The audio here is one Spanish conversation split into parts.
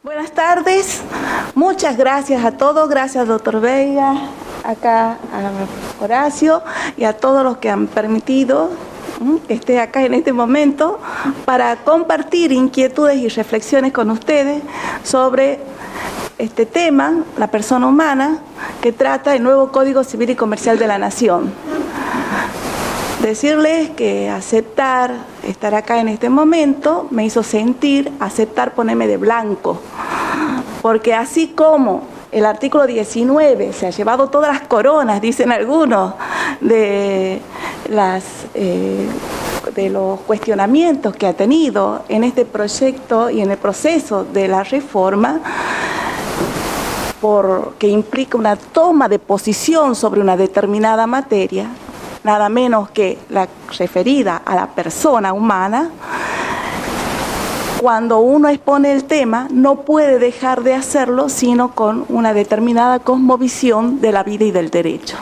Buenas tardes, muchas gracias a todos, gracias doctor Veiga, acá a Horacio y a todos los que han permitido que esté acá en este momento para compartir inquietudes y reflexiones con ustedes sobre este tema, la persona humana, que trata el nuevo Código Civil y Comercial de la Nación. Decirles que aceptar estar acá en este momento me hizo sentir aceptar ponerme de blanco, porque así como el artículo 19 se ha llevado todas las coronas, dicen algunos, de los cuestionamientos que ha tenido en este proyecto y en el proceso de la reforma, porque implica una toma de posición sobre una determinada materia, nada menos que la referida a la persona humana. Cuando uno expone el tema, no puede dejar de hacerlo sino con una determinada cosmovisión de la vida y del derecho.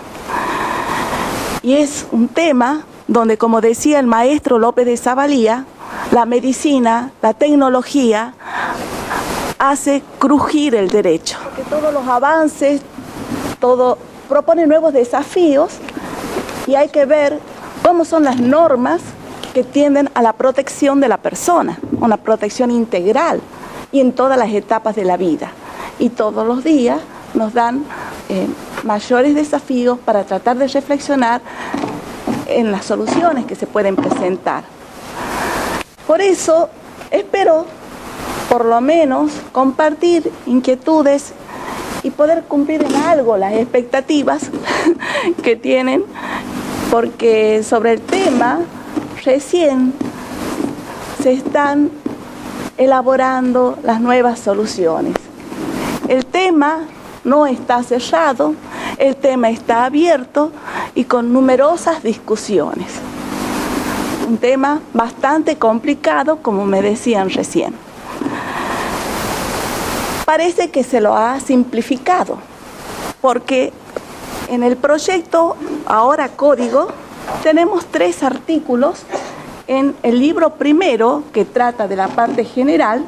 Y es un tema donde, como decía el maestro López de Zavalía, la medicina, la tecnología, hace crujir el derecho. Porque todos los avances, todo propone nuevos desafíos y hay que ver cómo son las normas que tienden a la protección de la persona, una protección integral y en todas las etapas de la vida. Y todos los días nos dan mayores desafíos para tratar de reflexionar en las soluciones que se pueden presentar. Por eso espero, por lo menos, compartir inquietudes y poder cumplir en algo las expectativas que tienen, porque sobre el tema recién se están elaborando las nuevas soluciones. El tema no está cerrado, el tema está abierto y con numerosas discusiones. Un tema bastante complicado, como me decían recién. Parece que se lo ha simplificado, porque en el proyecto, ahora código, tenemos 3 artículos en el libro primero, que trata de la parte general,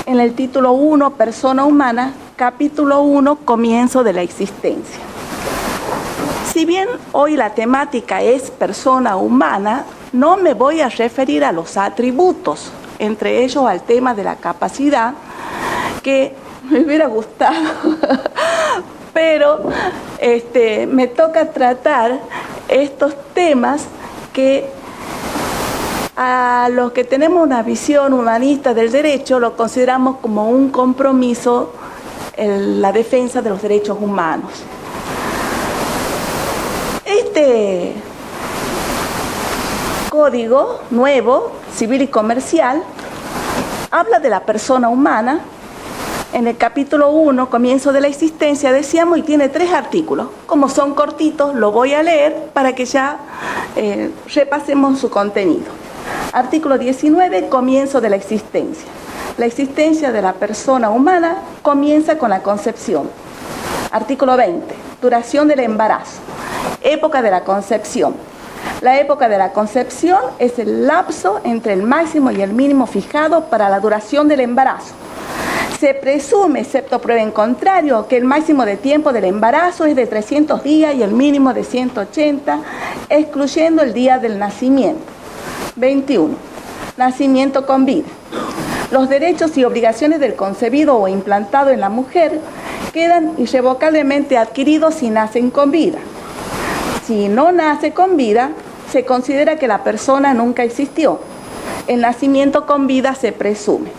en el título 1, Persona Humana, capítulo 1, Comienzo de la Existencia. Si bien hoy la temática es persona humana, no me voy a referir a los atributos, entre ellos al tema de la capacidad, que me hubiera gustado, pero me toca tratar estos temas que a los que tenemos una visión humanista del derecho lo consideramos como un compromiso en la defensa de los derechos humanos. Este código nuevo, civil y comercial, habla de la persona humana. En el capítulo 1, Comienzo de la Existencia, decíamos, y tiene 3 artículos. Como son cortitos, lo voy a leer para que ya repasemos su contenido. Artículo 19, Comienzo de la Existencia. La existencia de la persona humana comienza con la concepción. Artículo 20, duración del embarazo. Época de la concepción. La época de la concepción es el lapso entre el máximo y el mínimo fijado para la duración del embarazo. Se presume, excepto prueba en contrario, que el máximo de tiempo del embarazo es de 300 días y el mínimo de 180, excluyendo el día del nacimiento. 21. Nacimiento con vida. Los derechos y obligaciones del concebido o implantado en la mujer quedan irrevocablemente adquiridos si nacen con vida. Si no nace con vida, se considera que la persona nunca existió. El nacimiento con vida se presume.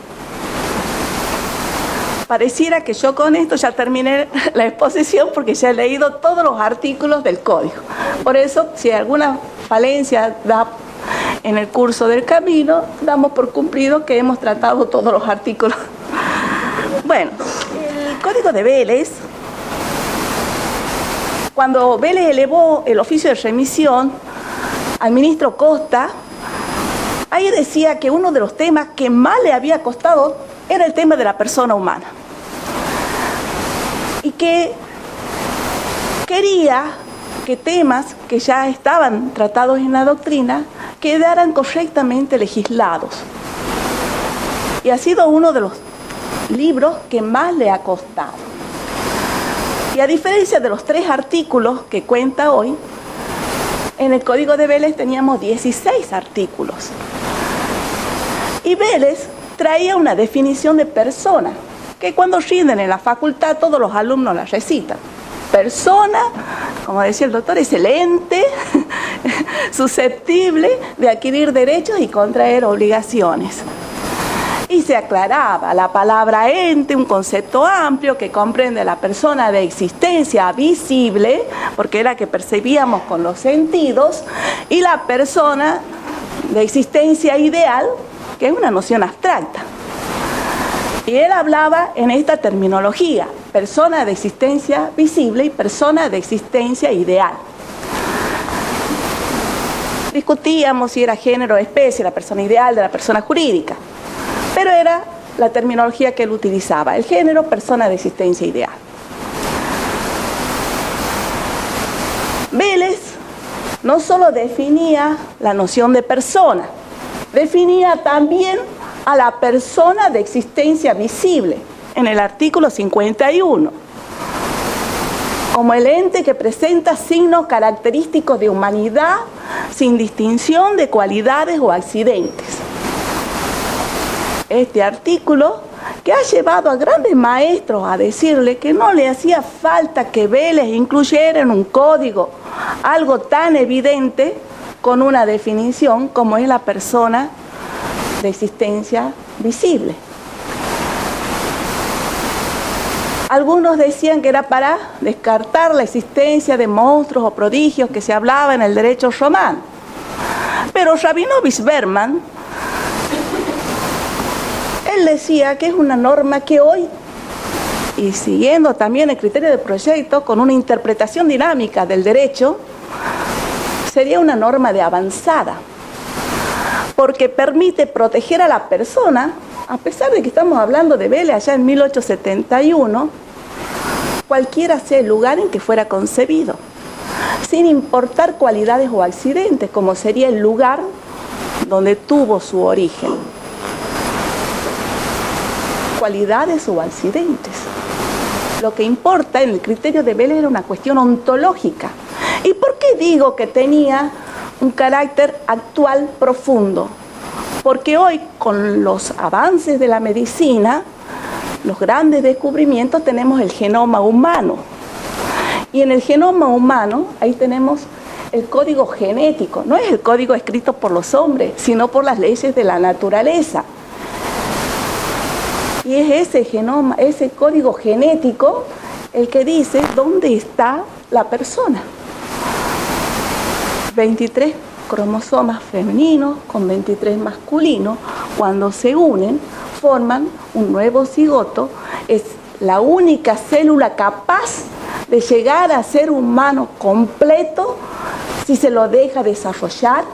Pareciera que yo con esto ya terminé la exposición porque ya he leído todos los artículos del código. Por eso, si alguna falencia da en el curso del camino, damos por cumplido que hemos tratado todos los artículos. Bueno, el código de Vélez, cuando Vélez elevó el oficio de remisión al ministro Costa, ahí decía que uno de los temas que más le había costado era el tema de la persona humana. Y que quería que temas que ya estaban tratados en la doctrina quedaran correctamente legislados. Y ha sido uno de los libros que más le ha costado. Y a diferencia de los 3 artículos que cuenta hoy, en el Código de Vélez teníamos 16 artículos. Y Vélez traía una definición de persona, que cuando rinden en la facultad todos los alumnos la recitan. Persona, como decía el doctor, es el ente susceptible de adquirir derechos y contraer obligaciones. Y se aclaraba la palabra ente, un concepto amplio que comprende la persona de existencia visible, porque era la que percibíamos con los sentidos, y la persona de existencia ideal, que es una noción abstracta. Y él hablaba en esta terminología, persona de existencia visible y persona de existencia ideal. Discutíamos si era género o especie, la persona ideal de la persona jurídica, pero era la terminología que él utilizaba, el género, persona de existencia ideal. Vélez no solo definía la noción de persona, definía también a la persona de existencia visible, en el artículo 51, como el ente que presenta signos característicos de humanidad sin distinción de cualidades o accidentes. Este artículo que ha llevado a grandes maestros a decirle que no le hacía falta que Vélez incluyera en un código algo tan evidente con una definición como es la persona de existencia visible. Algunos decían que era para descartar la existencia de monstruos o prodigios que se hablaba en el derecho romano. Pero Rabinovich Berman, él decía que es una norma que hoy, y siguiendo también el criterio del proyecto, con una interpretación dinámica del derecho, sería una norma de avanzada, porque permite proteger a la persona, a pesar de que estamos hablando de Vélez allá en 1871, cualquiera sea el lugar en que fuera concebido, sin importar cualidades o accidentes, como sería el lugar donde tuvo su origen. Cualidades o accidentes. Lo que importa en el criterio de Vélez era una cuestión ontológica. ¿Y por qué digo que tenía un carácter actual profundo? Porque hoy, con los avances de la medicina, los grandes descubrimientos, tenemos el genoma humano. Y en el genoma humano, ahí tenemos el código genético. No es el código escrito por los hombres, sino por las leyes de la naturaleza. Y es ese genoma, ese código genético, el que dice dónde está la persona. 23 cromosomas femeninos con 23 masculinos, cuando se unen, forman un nuevo cigoto. Es la única célula capaz de llegar a ser humano completo si se lo deja desarrollar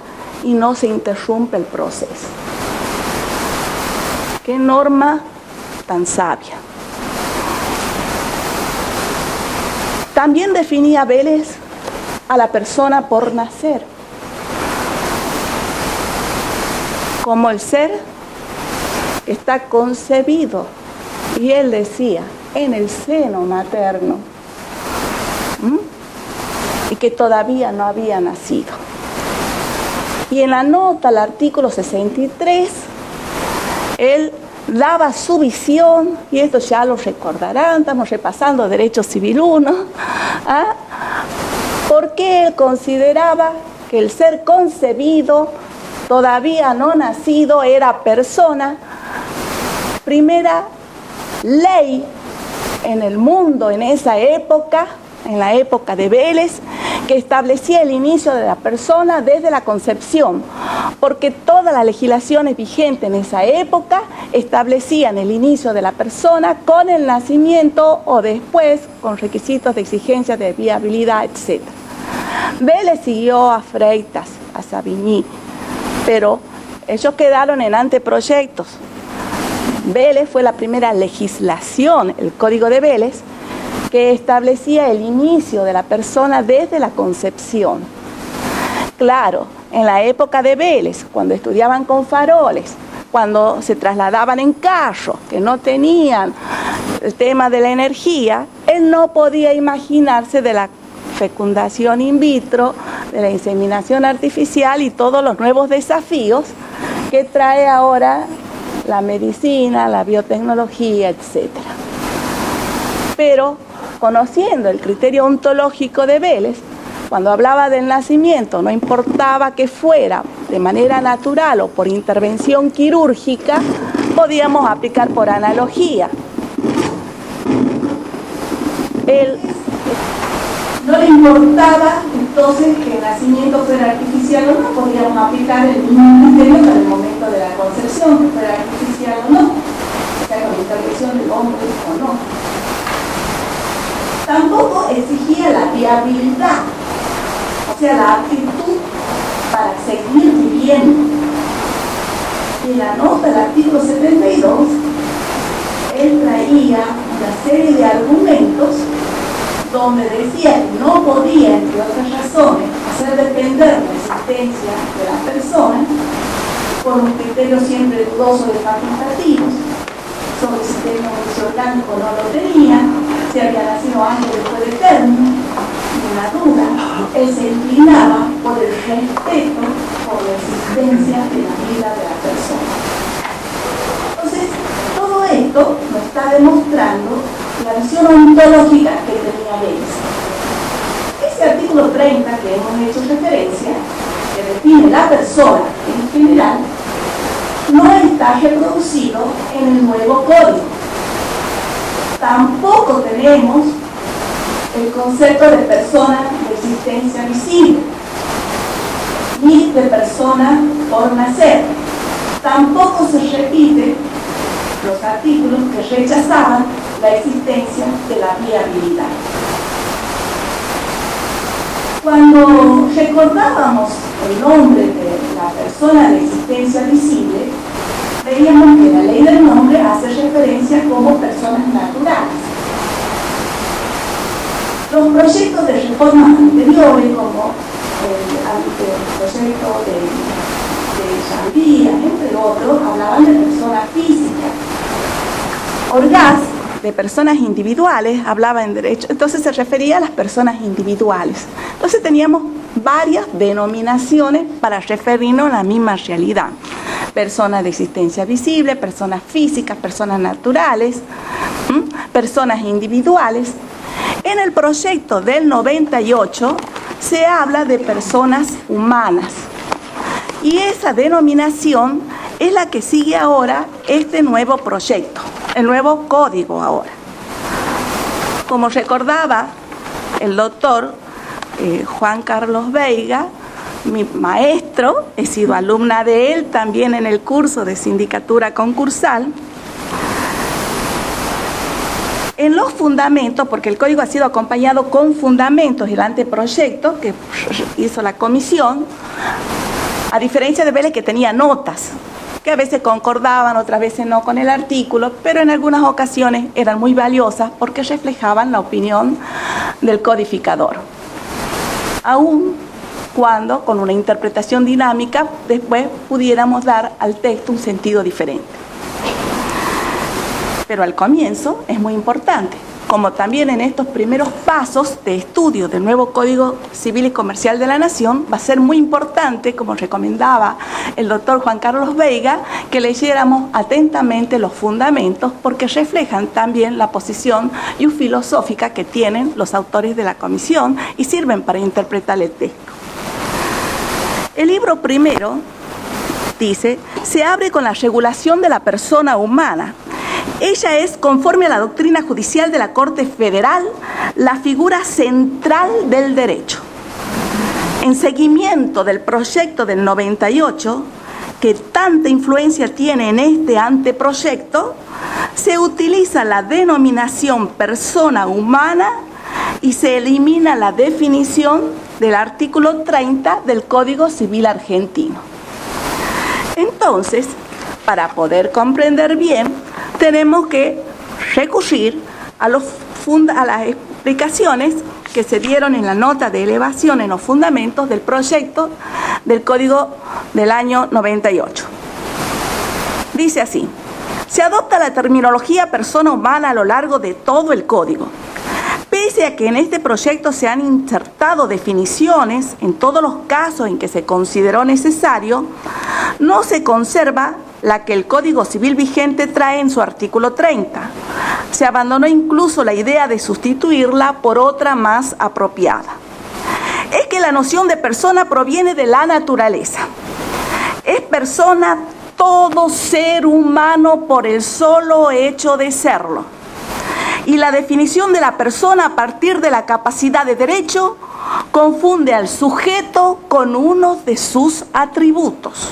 y no se interrumpe el proceso. ¿Qué norma tan sabia? También definía Vélez a la persona por nacer como el ser que está concebido, y él decía, en el seno materno, y que todavía no había nacido. Y en la nota al artículo 63, él daba su visión, y esto ya lo recordarán, estamos repasando Derecho Civil 1, porque él consideraba que el ser concebido, todavía no nacido, era persona. Primera ley en el mundo en esa época, en la época de Vélez, que establecía el inicio de la persona desde la concepción, porque todas las legislaciones vigentes en esa época establecían el inicio de la persona con el nacimiento o después con requisitos de exigencia de viabilidad, etc. Vélez siguió a Freitas, a Savigny, pero ellos quedaron en anteproyectos. Vélez fue la primera legislación, el Código de Vélez, que establecía el inicio de la persona desde la concepción. Claro, en la época de Vélez, cuando estudiaban con faroles, cuando se trasladaban en carro, que no tenían el tema de la energía, él no podía imaginarse de la fecundación in vitro, de la inseminación artificial y todos los nuevos desafíos que trae ahora la medicina, la biotecnología, etc. Pero conociendo el criterio ontológico de Vélez, cuando hablaba del nacimiento, no importaba que fuera de manera natural o por intervención quirúrgica, podíamos aplicar por analogía. Él no le importaba entonces que el nacimiento fuera artificial o no, podíamos aplicar el mismo criterio para el momento de la concepción, que fuera artificial o no, o sea, con intervención del hombre o no. Tampoco exigía la viabilidad, o sea, la aptitud para seguir viviendo. En la nota del artículo 72, él traía una serie de argumentos donde decía que no podía, entre otras razones, hacer depender la existencia de la persona por un criterio siempre dudoso de facultativos, sobre si tenía un uso orgánico no lo tenía, si había nacido antes o después de término, ninguna duda. Él se inclinaba por el respeto por la existencia de la vida de la persona. Entonces, todo esto nos está demostrando la visión ontológica que tenía Vélez. Ese artículo 30 que hemos hecho referencia, que define la persona en general, no está reproducido en el nuevo código. Tampoco tenemos el concepto de persona de existencia visible, ni de persona por nacer. Tampoco se repiten los artículos que rechazaban la existencia de la viabilidad. Cuando recordábamos el nombre de la persona de existencia visible, veíamos que la ley del nombre hace referencia como personas naturales. Los proyectos de reformas anteriores, como el proyecto de Chandía, entre otros, hablaban de personas físicas. Orgaz, de personas individuales, hablaba en derecho, entonces se refería a las personas individuales. Entonces teníamos varias denominaciones para referirnos a la misma realidad. Personas de existencia visible, personas físicas, personas naturales, personas individuales. En el proyecto del 98 se habla de personas humanas. Y esa denominación es la que sigue ahora este nuevo proyecto, el nuevo código ahora. Como recordaba el doctor Juan Carlos Veiga, mi maestro, he sido alumna de él también en el curso de sindicatura concursal. En los fundamentos, porque el código ha sido acompañado con fundamentos, el anteproyecto que hizo la comisión, a diferencia de Vélez que tenía notas, que a veces concordaban, otras veces no con el artículo, pero en algunas ocasiones eran muy valiosas porque reflejaban la opinión del codificador. Aún cuando, con una interpretación dinámica, después pudiéramos dar al texto un sentido diferente. Pero al comienzo es muy importante, como también en estos primeros pasos de estudio del nuevo Código Civil y Comercial de la Nación, va a ser muy importante, como recomendaba el doctor Juan Carlos Veiga, que leyéramos atentamente los fundamentos, porque reflejan también la posición filosófica que tienen los autores de la comisión y sirven para interpretar el texto. El libro primero dice, se abre con la regulación de la persona humana. Ella es, conforme a la doctrina judicial de la Corte Federal, la figura central del derecho. En seguimiento del proyecto del 98, que tanta influencia tiene en este anteproyecto, se utiliza la denominación persona humana y se elimina la definición del artículo 30 del Código Civil argentino. Entonces, para poder comprender bien, tenemos que recurrir a las explicaciones que se dieron en la nota de elevación en los fundamentos del proyecto del Código del año 98. dice así: se adopta la terminología persona humana a lo largo de todo el código. Pese a que en este proyecto se han insertado definiciones en todos los casos en que se consideró necesario, no se conserva la que el Código Civil vigente trae en su artículo 30. Se abandonó incluso la idea de sustituirla por otra más apropiada. Es que la noción de persona proviene de la naturaleza. Es persona todo ser humano por el solo hecho de serlo. Y la definición de la persona a partir de la capacidad de derecho confunde al sujeto con uno de sus atributos.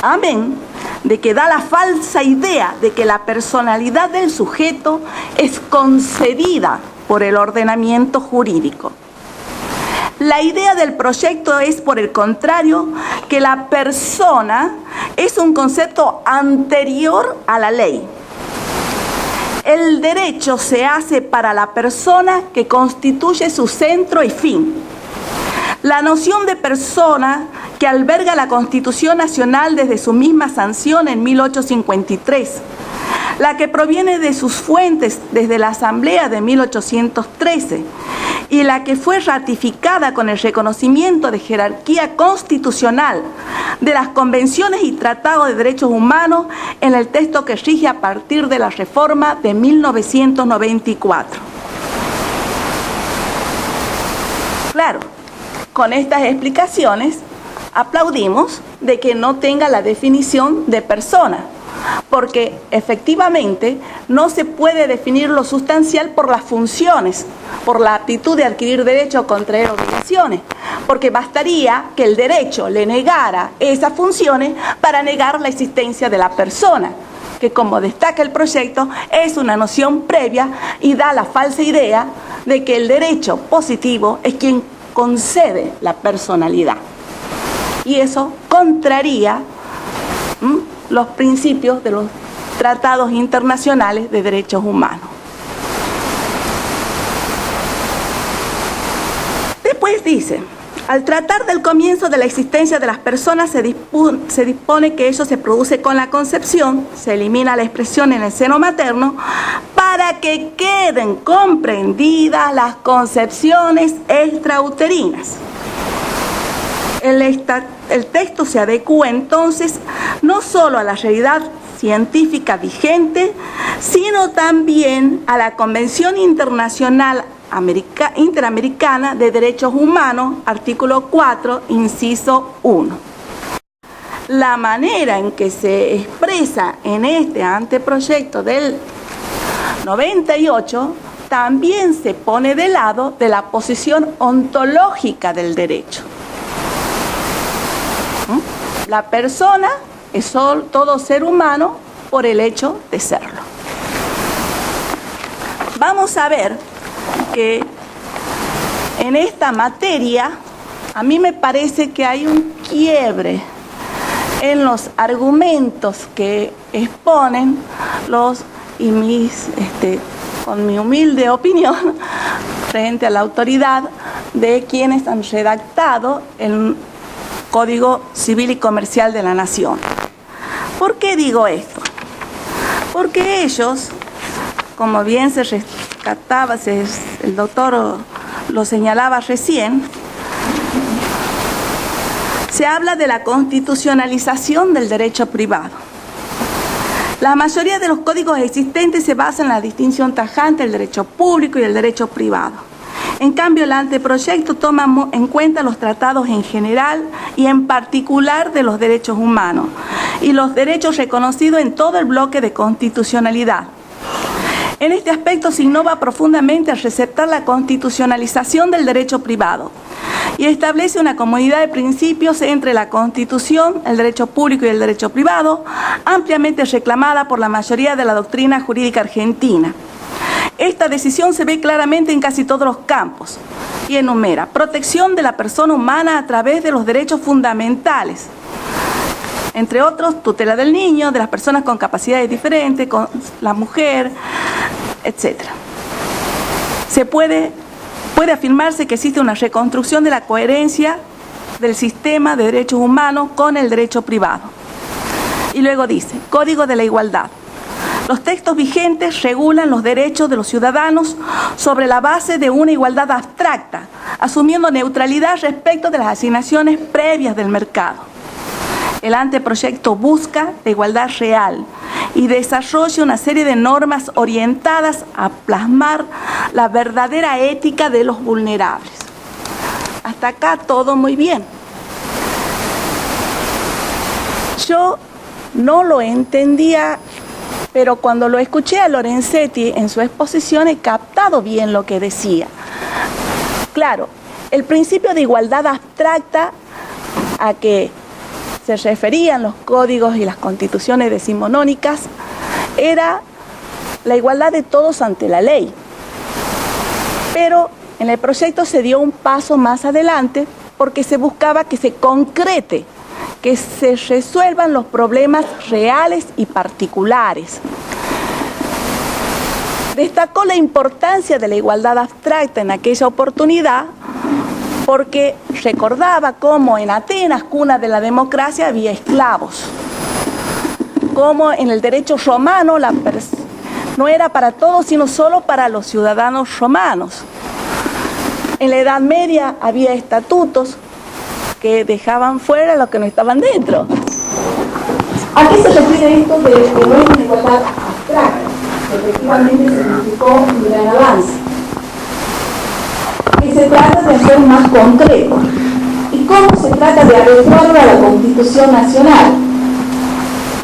Amén de que da la falsa idea de que la personalidad del sujeto es concedida por el ordenamiento jurídico. La idea del proyecto es, por el contrario, que la persona es un concepto anterior a la ley. El derecho se hace para la persona que constituye su centro y fin. La noción de persona que alberga la Constitución Nacional desde su misma sanción en 1853, la que proviene de sus fuentes desde la Asamblea de 1813 y la que fue ratificada con el reconocimiento de jerarquía constitucional de las convenciones y tratados de derechos humanos en el texto que rige a partir de la reforma de 1994. Claro, con estas explicaciones aplaudimos de que no tenga la definición de persona, porque efectivamente no se puede definir lo sustancial por las funciones, por la aptitud de adquirir derecho o contraer obligaciones, porque bastaría que el derecho le negara esas funciones para negar la existencia de la persona, que, como destaca el proyecto, es una noción previa y da la falsa idea de que el derecho positivo es quien concede la personalidad. Y eso contraría los principios de los tratados internacionales de derechos humanos. Después dice: al tratar del comienzo de la existencia de las personas, se dispone que ello se produce con la concepción, se elimina la expresión en el seno materno, para que queden comprendidas las concepciones extrauterinas. El texto se adecua entonces no solo a la realidad científica vigente, sino también a la Convención Internacional Interamericana de Derechos Humanos, artículo 4, inciso 1. La manera en que se expresa en este anteproyecto del 98 también se pone de lado de la posición ontológica del derecho. La persona es todo ser humano por el hecho de serlo. Vamos a ver que en esta materia a mí me parece que hay un quiebre en los argumentos que exponen con mi humilde opinión, frente a la autoridad de quienes han redactado el Código Civil y Comercial de la Nación. ¿Por qué digo esto? Porque ellos, como bien se rescataba, el doctor lo señalaba recién, se habla de la constitucionalización del derecho privado. La mayoría de los códigos existentes se basan en la distinción tajante del derecho público y el derecho privado. En cambio, el anteproyecto toma en cuenta los tratados en general y en particular de los derechos humanos y los derechos reconocidos en todo el bloque de constitucionalidad. En este aspecto se innova profundamente al receptar la constitucionalización del derecho privado y establece una comunidad de principios entre la Constitución, el derecho público y el derecho privado, ampliamente reclamada por la mayoría de la doctrina jurídica argentina. Esta decisión se ve claramente en casi todos los campos y enumera: protección de la persona humana a través de los derechos fundamentales, entre otros, tutela del niño, de las personas con capacidades diferentes, con la mujer, etc. Puede afirmarse que existe una reconstrucción de la coherencia del sistema de derechos humanos con el derecho privado. Y luego dice, Código de la Igualdad. Los textos vigentes regulan los derechos de los ciudadanos sobre la base de una igualdad abstracta, asumiendo neutralidad respecto de las asignaciones previas del mercado. El anteproyecto busca la igualdad real y desarrolla una serie de normas orientadas a plasmar la verdadera ética de los vulnerables. Hasta acá todo muy bien. Yo no lo entendía, pero cuando lo escuché a Lorenzetti en su exposición he captado bien lo que decía. Claro, el principio de igualdad abstracta a que se referían los códigos y las constituciones decimonónicas era la igualdad de todos ante la ley. Pero en el proyecto se dio un paso más adelante porque se buscaba que se concrete, que se resuelvan los problemas reales y particulares. Destacó la importancia de la igualdad abstracta en aquella oportunidad porque recordaba cómo en Atenas, cuna de la democracia, había esclavos. Cómo en el derecho romano no era para todos, sino solo para los ciudadanos romanos. En la Edad Media había estatutos que dejaban fuera a los que no estaban dentro. ¿A qué se refiere esto de que no es una igualdad abstracta? Efectivamente significó un gran avance. Que se trata de hacer más concreto. ¿Y cómo se trata de adecuarlo a la Constitución Nacional?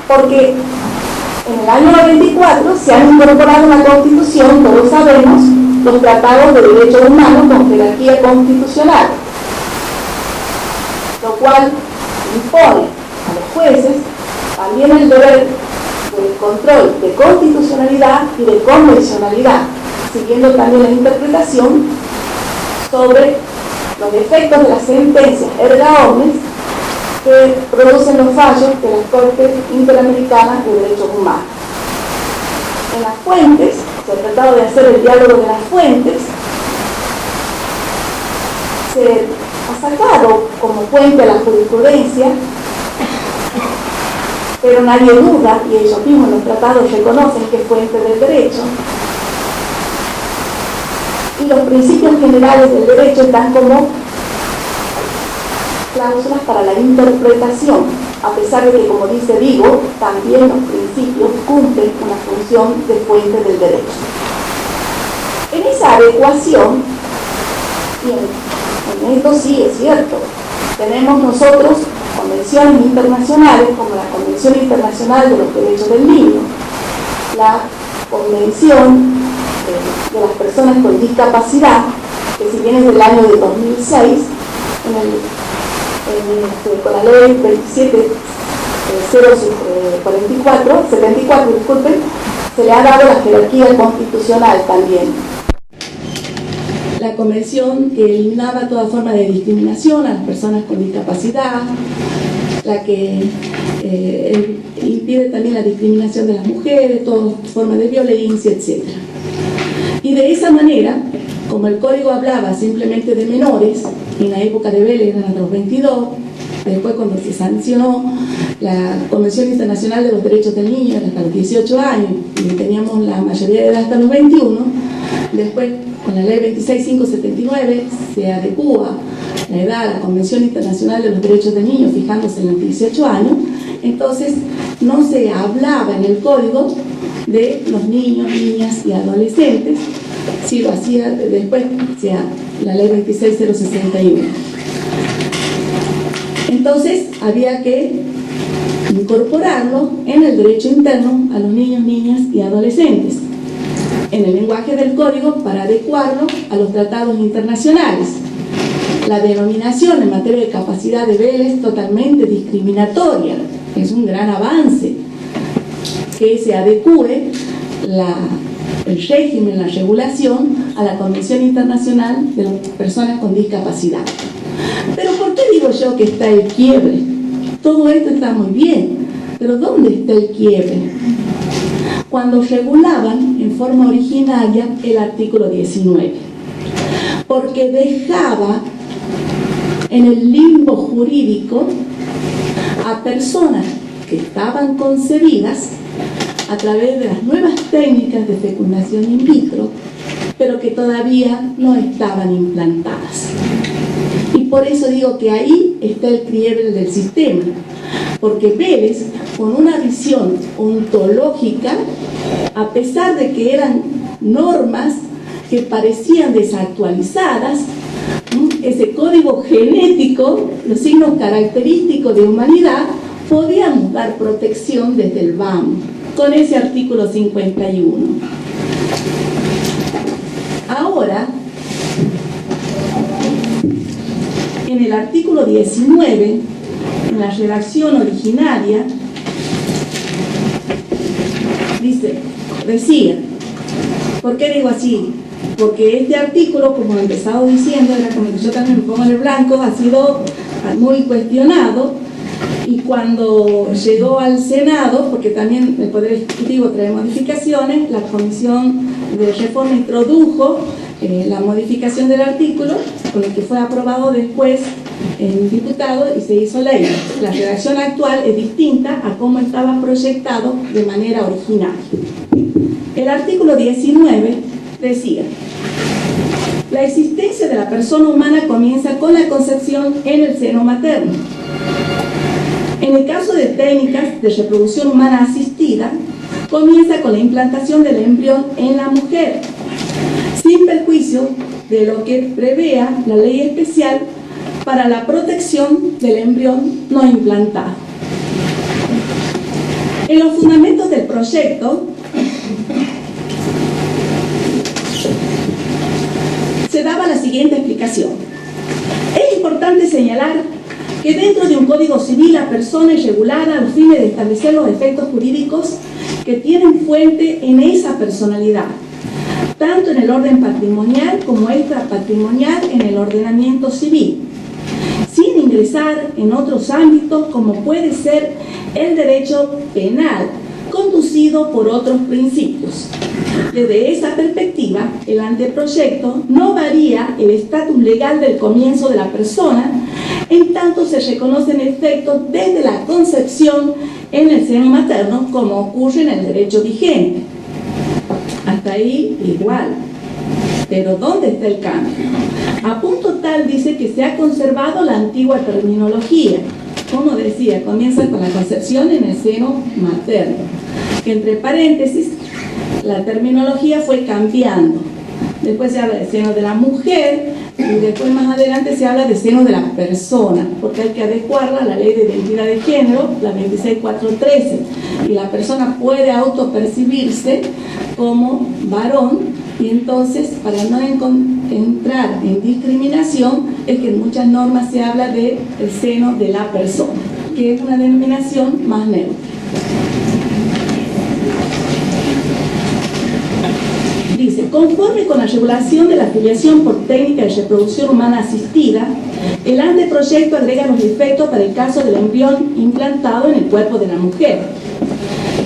Porque en el año 94 se han incorporado en la Constitución, todos sabemos, los tratados de derechos humanos con jerarquía constitucional, lo cual impone a los jueces también el deber del control de constitucionalidad y de convencionalidad, siguiendo también la interpretación sobre los efectos de las sentencias erga omnes que producen los fallos de las Cortes Interamericanas de Derechos Humanos. En las fuentes, se ha tratado de hacer el diálogo de las fuentes, se ha sacado como fuente la jurisprudencia, pero nadie duda, y ellos mismos en los tratados reconocen que es fuente del derecho, y los principios generales del derecho están como cláusulas para la interpretación, a pesar de que, como dice Vigo, también los principios cumplen una función de fuente del derecho. En esa adecuación, y en esto sí es cierto, tenemos nosotros convenciones internacionales como la Convención Internacional de los Derechos del Niño, la Convención de las Personas con Discapacidad, que si bien es del año de 2006, con la ley 74, disculpen, se le ha dado la jerarquía constitucional también. La convención que eliminaba toda forma de discriminación a las personas con discapacidad, la que impide también la discriminación de las mujeres, toda forma de violencia, etc. Y de esa manera, como el código hablaba simplemente de menores, en la época de Vélez eran los 22, después cuando se sancionó la Convención Internacional de los Derechos del Niño hasta los 18 años, y teníamos la mayoría de edad hasta los 21, después con la ley 26579 se adecúa la edad a la Convención Internacional de los Derechos del Niño, fijándose en los 18 años, entonces no se hablaba en el código de los niños, niñas y adolescentes, si lo hacía después, sea la ley 26061. Entonces había que incorporarlo en el derecho interno a los niños, niñas y adolescentes, en el lenguaje del código para adecuarlo a los tratados internacionales. La denominación en materia de capacidad de Vélez es totalmente discriminatoria, es un gran avance que se adecue el régimen, la regulación a la Convención Internacional de las Personas con Discapacidad. Pero ¿por qué digo yo que está el quiebre? Todo esto está muy bien, pero ¿dónde está el quiebre? Cuando regulaban en forma originaria el artículo 19, porque dejaba en el limbo jurídico a personas que estaban concebidas a través de las nuevas técnicas de fecundación in vitro, pero que todavía no estaban implantadas. Y por eso digo que ahí está el quiebre del sistema, porque Vélez, con una visión ontológica, a pesar de que eran normas que parecían desactualizadas, ese código genético, los signos característicos de humanidad, podíamos dar protección desde el BAM, con ese artículo 51. Ahora, en el artículo 19, en la redacción originaria, decía, ¿por qué digo así? Porque este artículo, como he empezado diciendo, era como que yo también me pongo en el blanco, ha sido muy cuestionado, y cuando llegó al Senado, porque también el Poder Ejecutivo trae modificaciones, la Comisión de Reforma introdujo la modificación del artículo, con el que fue aprobado después en diputado y se hizo ley. La redacción actual es distinta a cómo estaba proyectado de manera original. El artículo 19 decía: la existencia de la persona humana comienza con la concepción en el seno materno. En el caso de técnicas de reproducción humana asistida, comienza con la implantación del embrión en la mujer, sin perjuicio de lo que prevea la ley especial para la protección del embrión no implantado. En los fundamentos del proyecto se daba la siguiente explicación. Es importante señalar que dentro de un código civil la persona es regulada a los fines de establecer los efectos jurídicos que tienen fuente en esa personalidad, tanto en el orden patrimonial como extrapatrimonial en el ordenamiento civil, sin ingresar en otros ámbitos como puede ser el derecho penal, conducido por otros principios. Desde esa perspectiva, el anteproyecto no varía el estatus legal del comienzo de la persona, en tanto se reconocen efectos desde la concepción en el seno materno, como ocurre en el derecho vigente. Hasta ahí igual. Pero ¿dónde está el cambio? A punto tal dice que se ha conservado la antigua terminología. Como decía, comienza con la concepción en el seno materno, que entre paréntesis la terminología fue cambiando. Después se habla de seno de la mujer y después más adelante se habla de seno de la persona, porque hay que adecuarla a la ley de identidad de género, la 26413, y la persona puede autopercibirse como varón, y entonces para no entrar en discriminación es que en muchas normas se habla del seno de la persona, que es una denominación más neutra. Dice, conforme con la regulación de la filiación por técnica de reproducción humana asistida, el anteproyecto agrega los efectos para el caso del embrión implantado en el cuerpo de la mujer.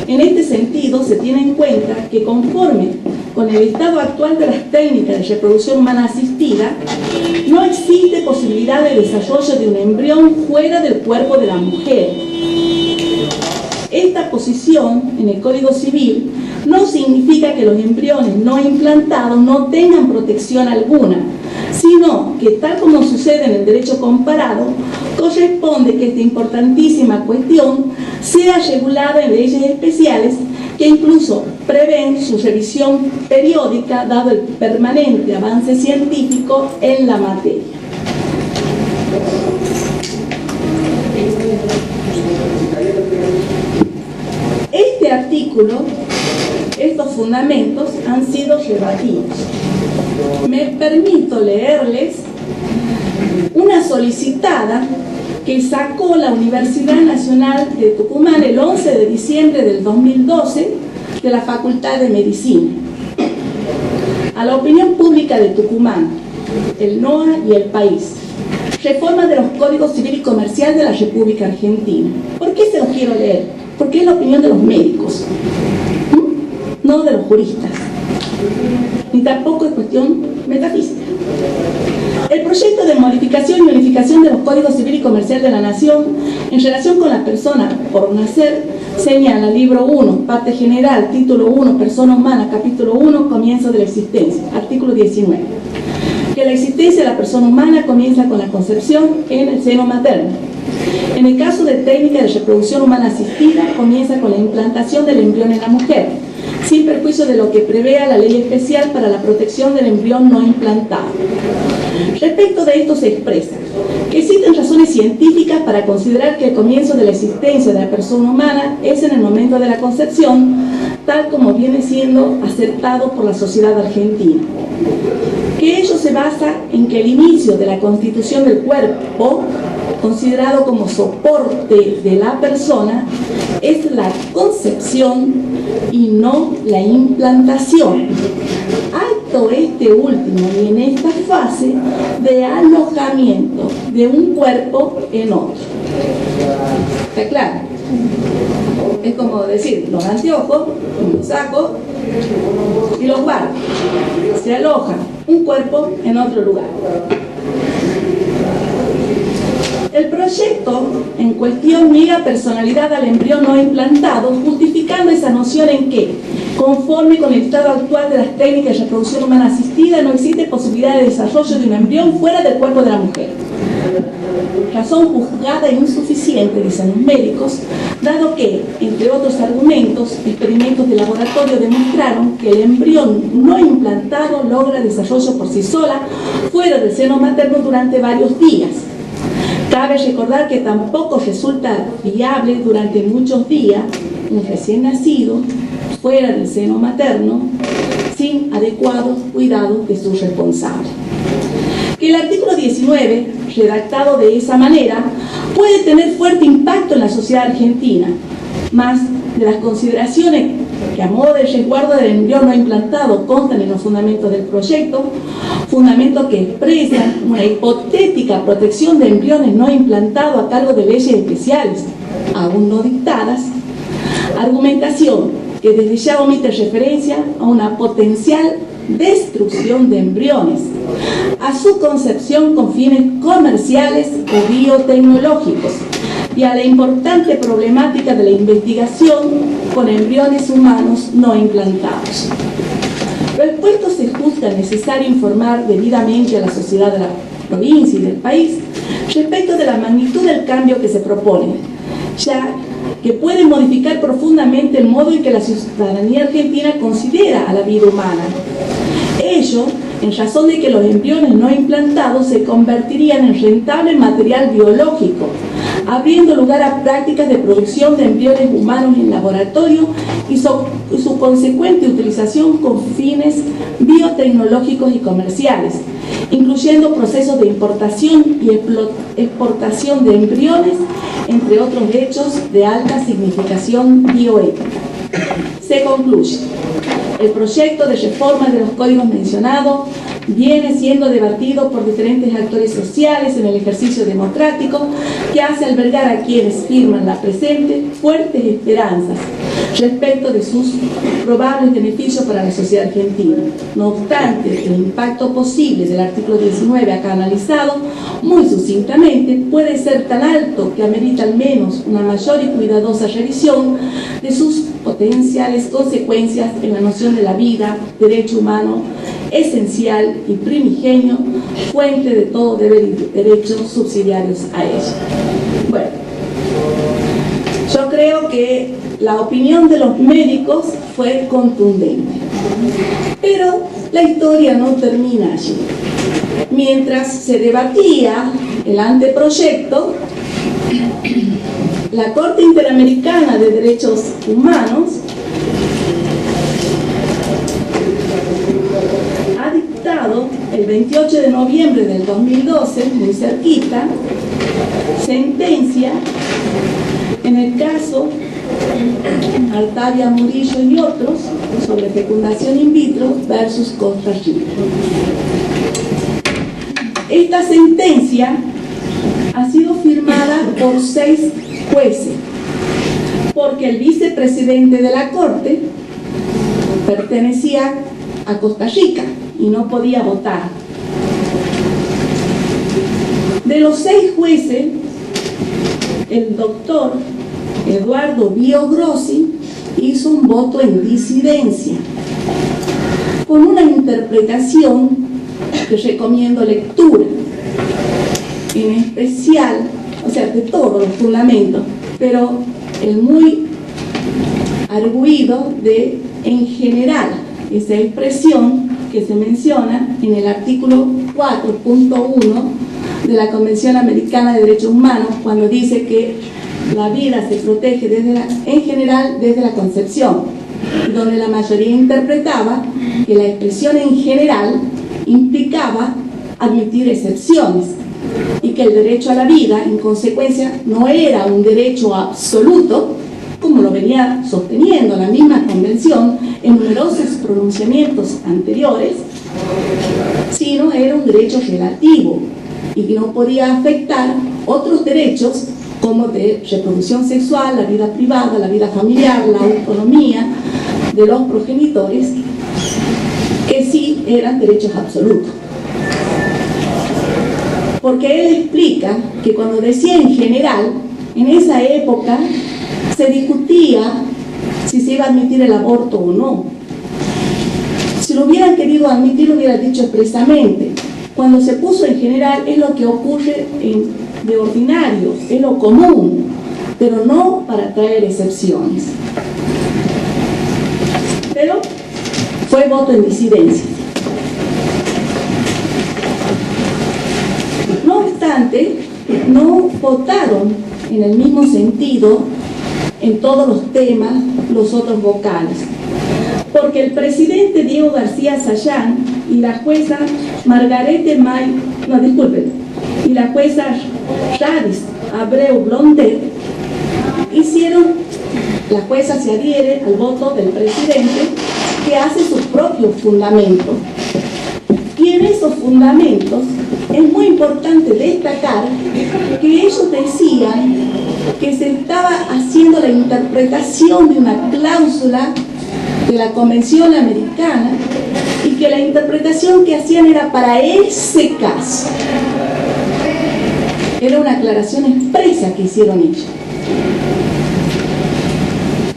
En este sentido, se tiene en cuenta que conforme con el estado actual de las técnicas de reproducción humana asistida, no existe posibilidad de desarrollo de un embrión fuera del cuerpo de la mujer. Esta posición en el Código Civil no significa que los embriones no implantados no tengan protección alguna, sino que, tal como sucede en el derecho comparado, corresponde que esta importantísima cuestión sea regulada en leyes especiales que incluso prevén su revisión periódica dado el permanente avance científico en la materia. Este artículo, estos fundamentos han sido rebatidos. Me permito leerles una solicitada que sacó la Universidad Nacional de Tucumán el 11 de diciembre del 2012 de la Facultad de Medicina. A la opinión pública de Tucumán, el NOA y el país. Reforma de los Códigos Civil y Comercial de la República Argentina. ¿Por qué se los quiero leer? Porque es la opinión de los médicos, no de los juristas. ni tampoco es cuestión metafísica. El proyecto de modificación y unificación de los códigos civil y comercial de la Nación en relación con la persona por nacer señala libro 1, parte general, título 1, persona humana, capítulo 1, comienzo de la existencia, artículo 19, que la existencia de la persona humana comienza con la concepción en el seno materno. En el caso de técnica de reproducción humana asistida, comienza con la implantación del embrión en la mujer, sin perjuicio de lo que prevea la ley especial para la protección del embrión no implantado. Respecto de esto se expresa que existen razones científicas para considerar que el comienzo de la existencia de la persona humana es en el momento de la concepción, tal como viene siendo aceptado por la sociedad argentina. Que ello se basa en que el inicio de la constitución del cuerpo, considerado como soporte de la persona, es la concepción y no la implantación. Acto este último y en esta fase de alojamiento de un cuerpo en otro. ¿Está claro? Es como decir, los anteojos, los saco y los guardo. Se aloja un cuerpo en otro lugar. El proyecto en cuestión niega personalidad al embrión no implantado, justificando esa noción en que, conforme con el estado actual de las técnicas de reproducción humana asistida, no existe posibilidad de desarrollo de un embrión fuera del cuerpo de la mujer. Razón juzgada e insuficiente, dicen los médicos, dado que, entre otros argumentos, experimentos de laboratorio demostraron que el embrión no implantado logra desarrollo por sí sola fuera del seno materno durante varios días. Cabe recordar que tampoco resulta viable durante muchos días un recién nacido fuera del seno materno sin adecuados cuidados de su responsable. Que el artículo 19, redactado de esa manera, puede tener fuerte impacto en la sociedad argentina, más de las consideraciones que a modo de resguardo del embrión no implantado constan en los fundamentos del proyecto, fundamentos que expresan una hipotética protección de embriones no implantados a cargo de leyes especiales, aún no dictadas, argumentación que desde ya omite referencia a una potencial destrucción de embriones, a su concepción con fines comerciales o biotecnológicos, y a la importante problemática de la investigación con embriones humanos no implantados. Lo expuesto se juzga necesario informar debidamente a la sociedad de la provincia y del país respecto de la magnitud del cambio que se propone, ya que puede modificar profundamente el modo en que la ciudadanía argentina considera a la vida humana. Ello en razón de que los embriones no implantados se convertirían en rentable material biológico, abriendo lugar a prácticas de producción de embriones humanos en laboratorio y su consecuente utilización con fines biotecnológicos y comerciales, incluyendo procesos de importación y exportación de embriones, entre otros hechos de alta significación bioética. Se concluye. El proyecto de reforma de los códigos mencionados viene siendo debatido por diferentes actores sociales en el ejercicio democrático que hace albergar a quienes firman la presente fuertes esperanzas respecto de sus probables beneficios para la sociedad argentina. No obstante, el impacto posible del artículo 19 acá analizado muy sucintamente puede ser tan alto que amerita al menos una mayor y cuidadosa revisión de sus potenciales consecuencias en la noción de la vida, derecho humano, esencial y primigenio, fuente de todo deber y derechos subsidiarios a ella. Bueno, yo creo que la opinión de los médicos fue contundente, pero la historia no termina allí. Mientras se debatía el anteproyecto, la Corte Interamericana de Derechos Humanos ha dictado el 28 de noviembre del 2012, muy cerquita, sentencia en el caso Altavia Murillo y otros sobre fecundación in vitro versus Costa Rica. Esta sentencia ha sido firmada por 6 jueces, porque el vicepresidente de la Corte pertenecía a Costa Rica y no podía votar. De los 6 jueces, el doctor Eduardo Biogrossi hizo un voto en disidencia, con una interpretación que recomiendo lectura, en especial, o sea, de todos los fundamentos, pero el muy arguido de en general, esa expresión que se menciona en el artículo 4.1 de la Convención Americana de Derechos Humanos, cuando dice que la vida se protege en general desde la concepción, donde la mayoría interpretaba que la expresión en general implicaba admitir excepciones y que el derecho a la vida, en consecuencia, no era un derecho absoluto, como lo venía sosteniendo la misma Convención en numerosos pronunciamientos anteriores, sino era un derecho relativo y que no podía afectar otros derechos como de reproducción sexual, la vida privada, la vida familiar, la autonomía de los progenitores, que sí eran derechos absolutos. Porque él explica que cuando decía en general, en esa época se discutía si se iba a admitir el aborto o no. Si lo hubieran querido admitir, lo hubieran dicho expresamente. Cuando se puso en general es lo que ocurre de ordinario, es lo común, pero no para traer excepciones. Pero fue voto en disidencia. No obstante, no votaron en el mismo sentido en todos los temas los otros vocales, porque el presidente Diego García Sayán y la jueza Margarete May, y la jueza Radis Abreu Blondet la jueza se adhiere al voto del presidente, que hace sus propios fundamentos. Y en esos fundamentos es muy importante destacar que ellos decían que se estaba haciendo la interpretación de una cláusula de la Convención Americana y que la interpretación que hacían era para ese caso. Era una aclaración expresa que hicieron ellos.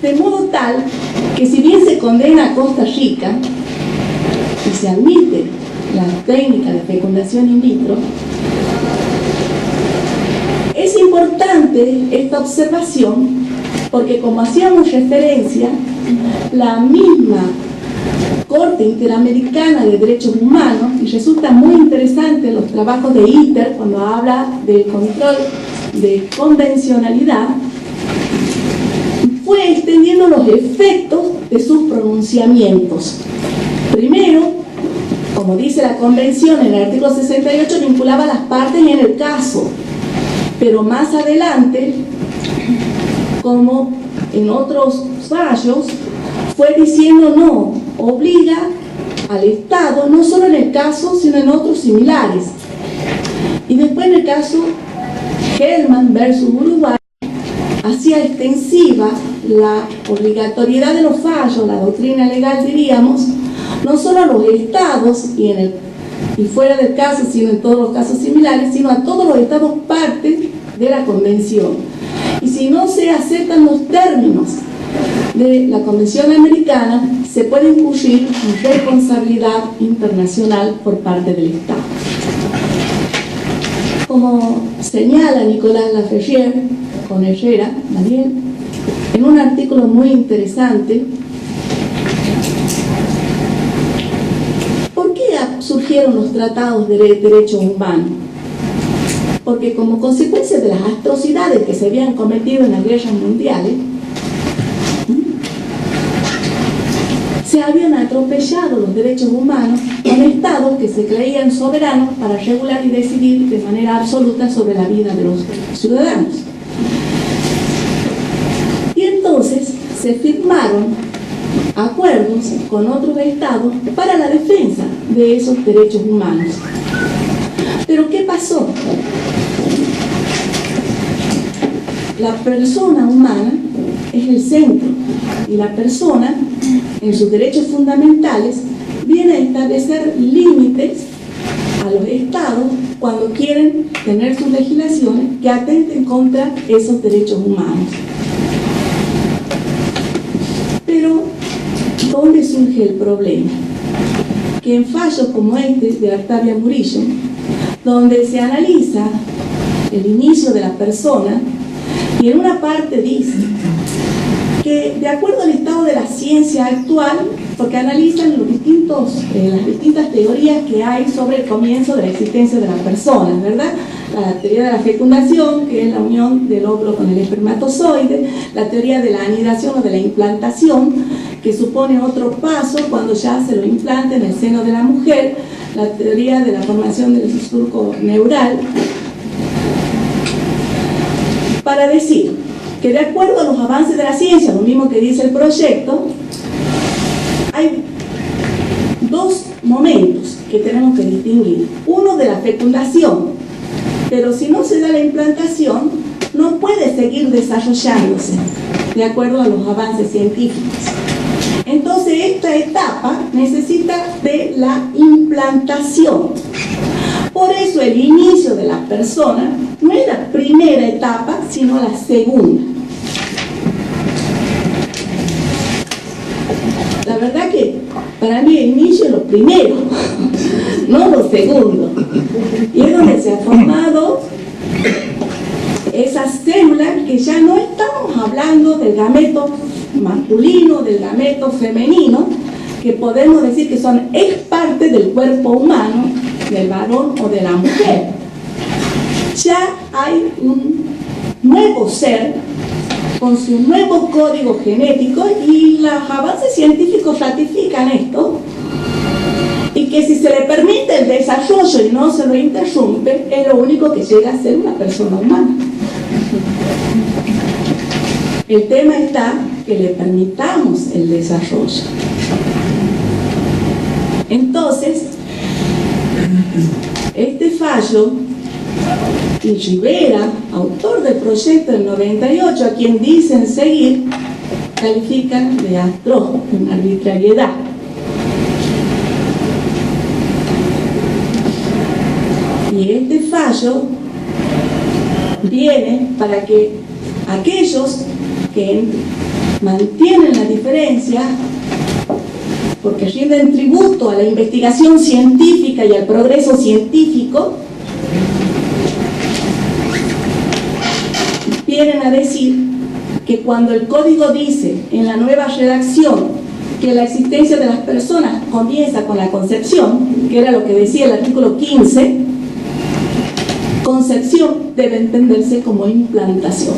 De modo tal que si bien se condena a Costa Rica y se admite la técnica de fecundación in vitro, es importante esta observación porque, como hacíamos referencia, la misma Corte Interamericana de Derechos Humanos, y resulta muy interesante los trabajos de ITER cuando habla del control de convencionalidad, fue extendiendo los efectos de sus pronunciamientos. Primero, como dice la Convención en el artículo 68, vinculaba a las partes en el caso, pero más adelante, como en otros fallos, fue diciendo no, obliga al Estado, no solo en el caso, sino en otros similares. Y después en el caso Hellman versus Uruguay, hacía extensiva la obligatoriedad de los fallos, la doctrina legal diríamos, no solo a los estados y fuera del caso, sino en todos los casos similares, sino a todos los estados partes de la Convención. Y si no se aceptan los términos de la Convención Americana, se puede incurrir en responsabilidad internacional por parte del Estado. Como señala Nicolás Laferrière con Herrera, Daniel, en un artículo muy interesante, ¿por qué surgieron los tratados de derechos humanos? Porque como consecuencia de las atrocidades que se habían cometido en las guerras mundiales, se habían atropellado los derechos humanos con estados que se creían soberanos para regular y decidir de manera absoluta sobre la vida de los ciudadanos. Y entonces se firmaron acuerdos con otros estados para la defensa de esos derechos humanos. Pero ¿qué pasó? La persona humana es el centro y la persona, en sus derechos fundamentales, viene a establecer límites a los estados cuando quieren tener sus legislaciones que atenten contra esos derechos humanos. Pero, ¿dónde surge el problema? Que en fallos como este de Octavia Murillo, donde se analiza el inicio de la persona, y en una parte dice que de acuerdo al estado de la ciencia actual, porque analizan las distintas teorías que hay sobre el comienzo de la existencia de las personas, ¿verdad? La teoría de la fecundación, que es la unión del óvulo con el espermatozoide, la teoría de la anidación o de la implantación, que supone otro paso cuando ya se lo implanta en el seno de la mujer, la teoría de la formación del surco neural, para decir que de acuerdo a los avances de la ciencia, lo mismo que dice el proyecto, hay dos momentos que tenemos que distinguir. Uno de la fecundación, pero si no se da la implantación, no puede seguir desarrollándose de acuerdo a los avances científicos. Entonces esta etapa necesita de la implantación. Por eso el inicio de la persona no es la primera etapa, sino la segunda. La verdad que para mí el inicio es lo primero, no lo segundo. Y es donde se ha formado esa célula que ya no estamos hablando del gameto masculino, del gameto femenino, que podemos decir que es parte del cuerpo humano, del varón o de la mujer. Ya hay un nuevo ser con su nuevo código genético y los avances científicos ratifican esto, y que si se le permite el desarrollo y no se lo interrumpe, es lo único que llega a ser una persona humana. El tema está que le permitamos el desarrollo. Entonces, este fallo, y Rivera, autor del proyecto del 98, a quien dicen seguir, califican de atroz, de una arbitrariedad. Y este fallo viene para que aquellos que mantienen la diferencia, porque rinden tributo a la investigación científica y al progreso científico, vienen a decir que cuando el código dice en la nueva redacción que la existencia de las personas comienza con la concepción, que era lo que decía el artículo 15, concepción debe entenderse como implantación.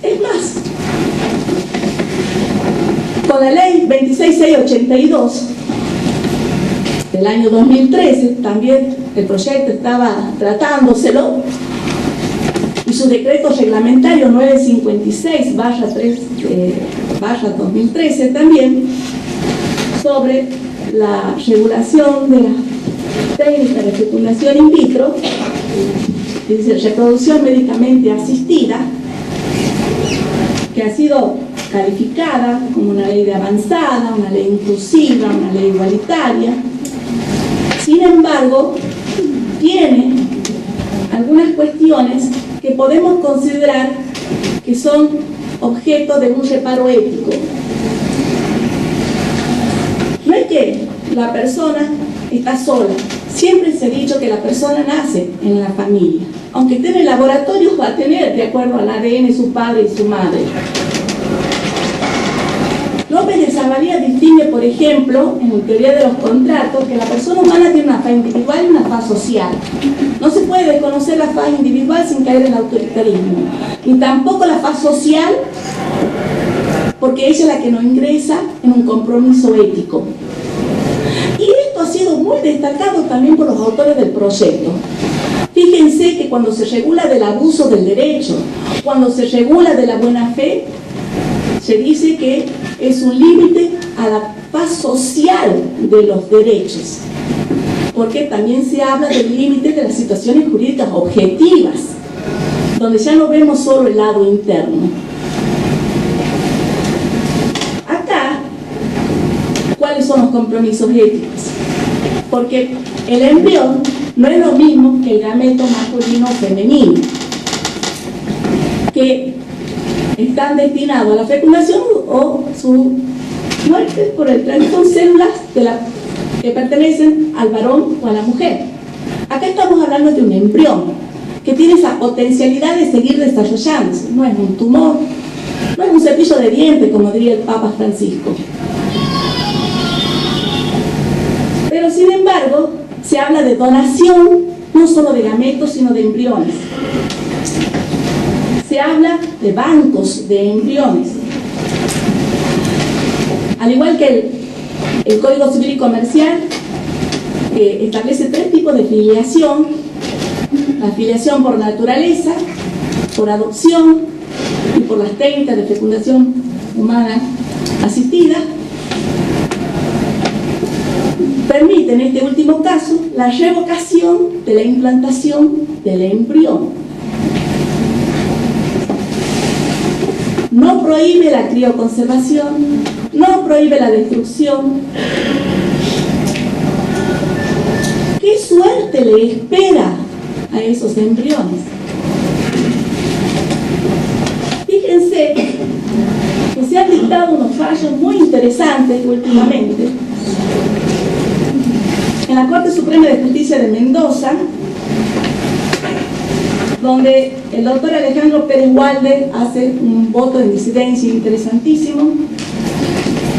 Es más, con la ley 26682 del año 2013, también el proyecto estaba tratándoselo, y su decreto reglamentario 956/2013 también, sobre la regulación de la técnica de fecundación in vitro, dice reproducción médicamente asistida, que ha sido calificada como una ley de avanzada, una ley inclusiva, una ley igualitaria. Sin embargo, tiene algunas cuestiones que podemos considerar que son objeto de un reparo ético. No es que la persona está sola. Siempre se ha dicho que la persona nace en la familia. Aunque esté en el laboratorio, va a tener, de acuerdo al ADN, su padre y su madre. López de Zavalía distingue, por ejemplo, en la teoría de los contratos, que la persona humana tiene una faz individual y una faz social. No se puede desconocer la faz individual sin caer en el autoritarismo, ni tampoco la faz social, porque ella es la que nos ingresa en un compromiso ético. Y esto ha sido muy destacado también por los autores del proyecto. Fíjense que cuando se regula del abuso del derecho, cuando se regula de la buena fe, se dice que es un límite a la paz social de los derechos, porque también se habla del límite de las situaciones jurídicas objetivas, donde ya no vemos solo el lado interno. Acá son los compromisos éticos, porque el embrión no es lo mismo que el gameto masculino o femenino, que están destinados a la fecundación o su muerte por el tránsito en células que pertenecen al varón o a la mujer. Acá estamos hablando de un embrión que tiene esa potencialidad de seguir desarrollándose. No es un tumor, no es un cepillo de dientes, como diría el Papa Francisco. Pero sin embargo, se habla de donación, no solo de gametos, sino de embriones. Se habla de bancos de embriones. Al igual que el Código Civil y Comercial, que establece 3 tipos de filiación: la filiación por naturaleza, por adopción y por las técnicas de fecundación humana asistida, permite en este último caso la revocación de la implantación del embrión. No prohíbe la crioconservación, no prohíbe la destrucción. ¿Qué suerte le espera a esos embriones? Fíjense que se han dictado unos fallos muy interesantes últimamente en la Corte Suprema de Justicia de Mendoza, donde el doctor Alejandro Pérez Walder hace un voto de disidencia interesantísimo,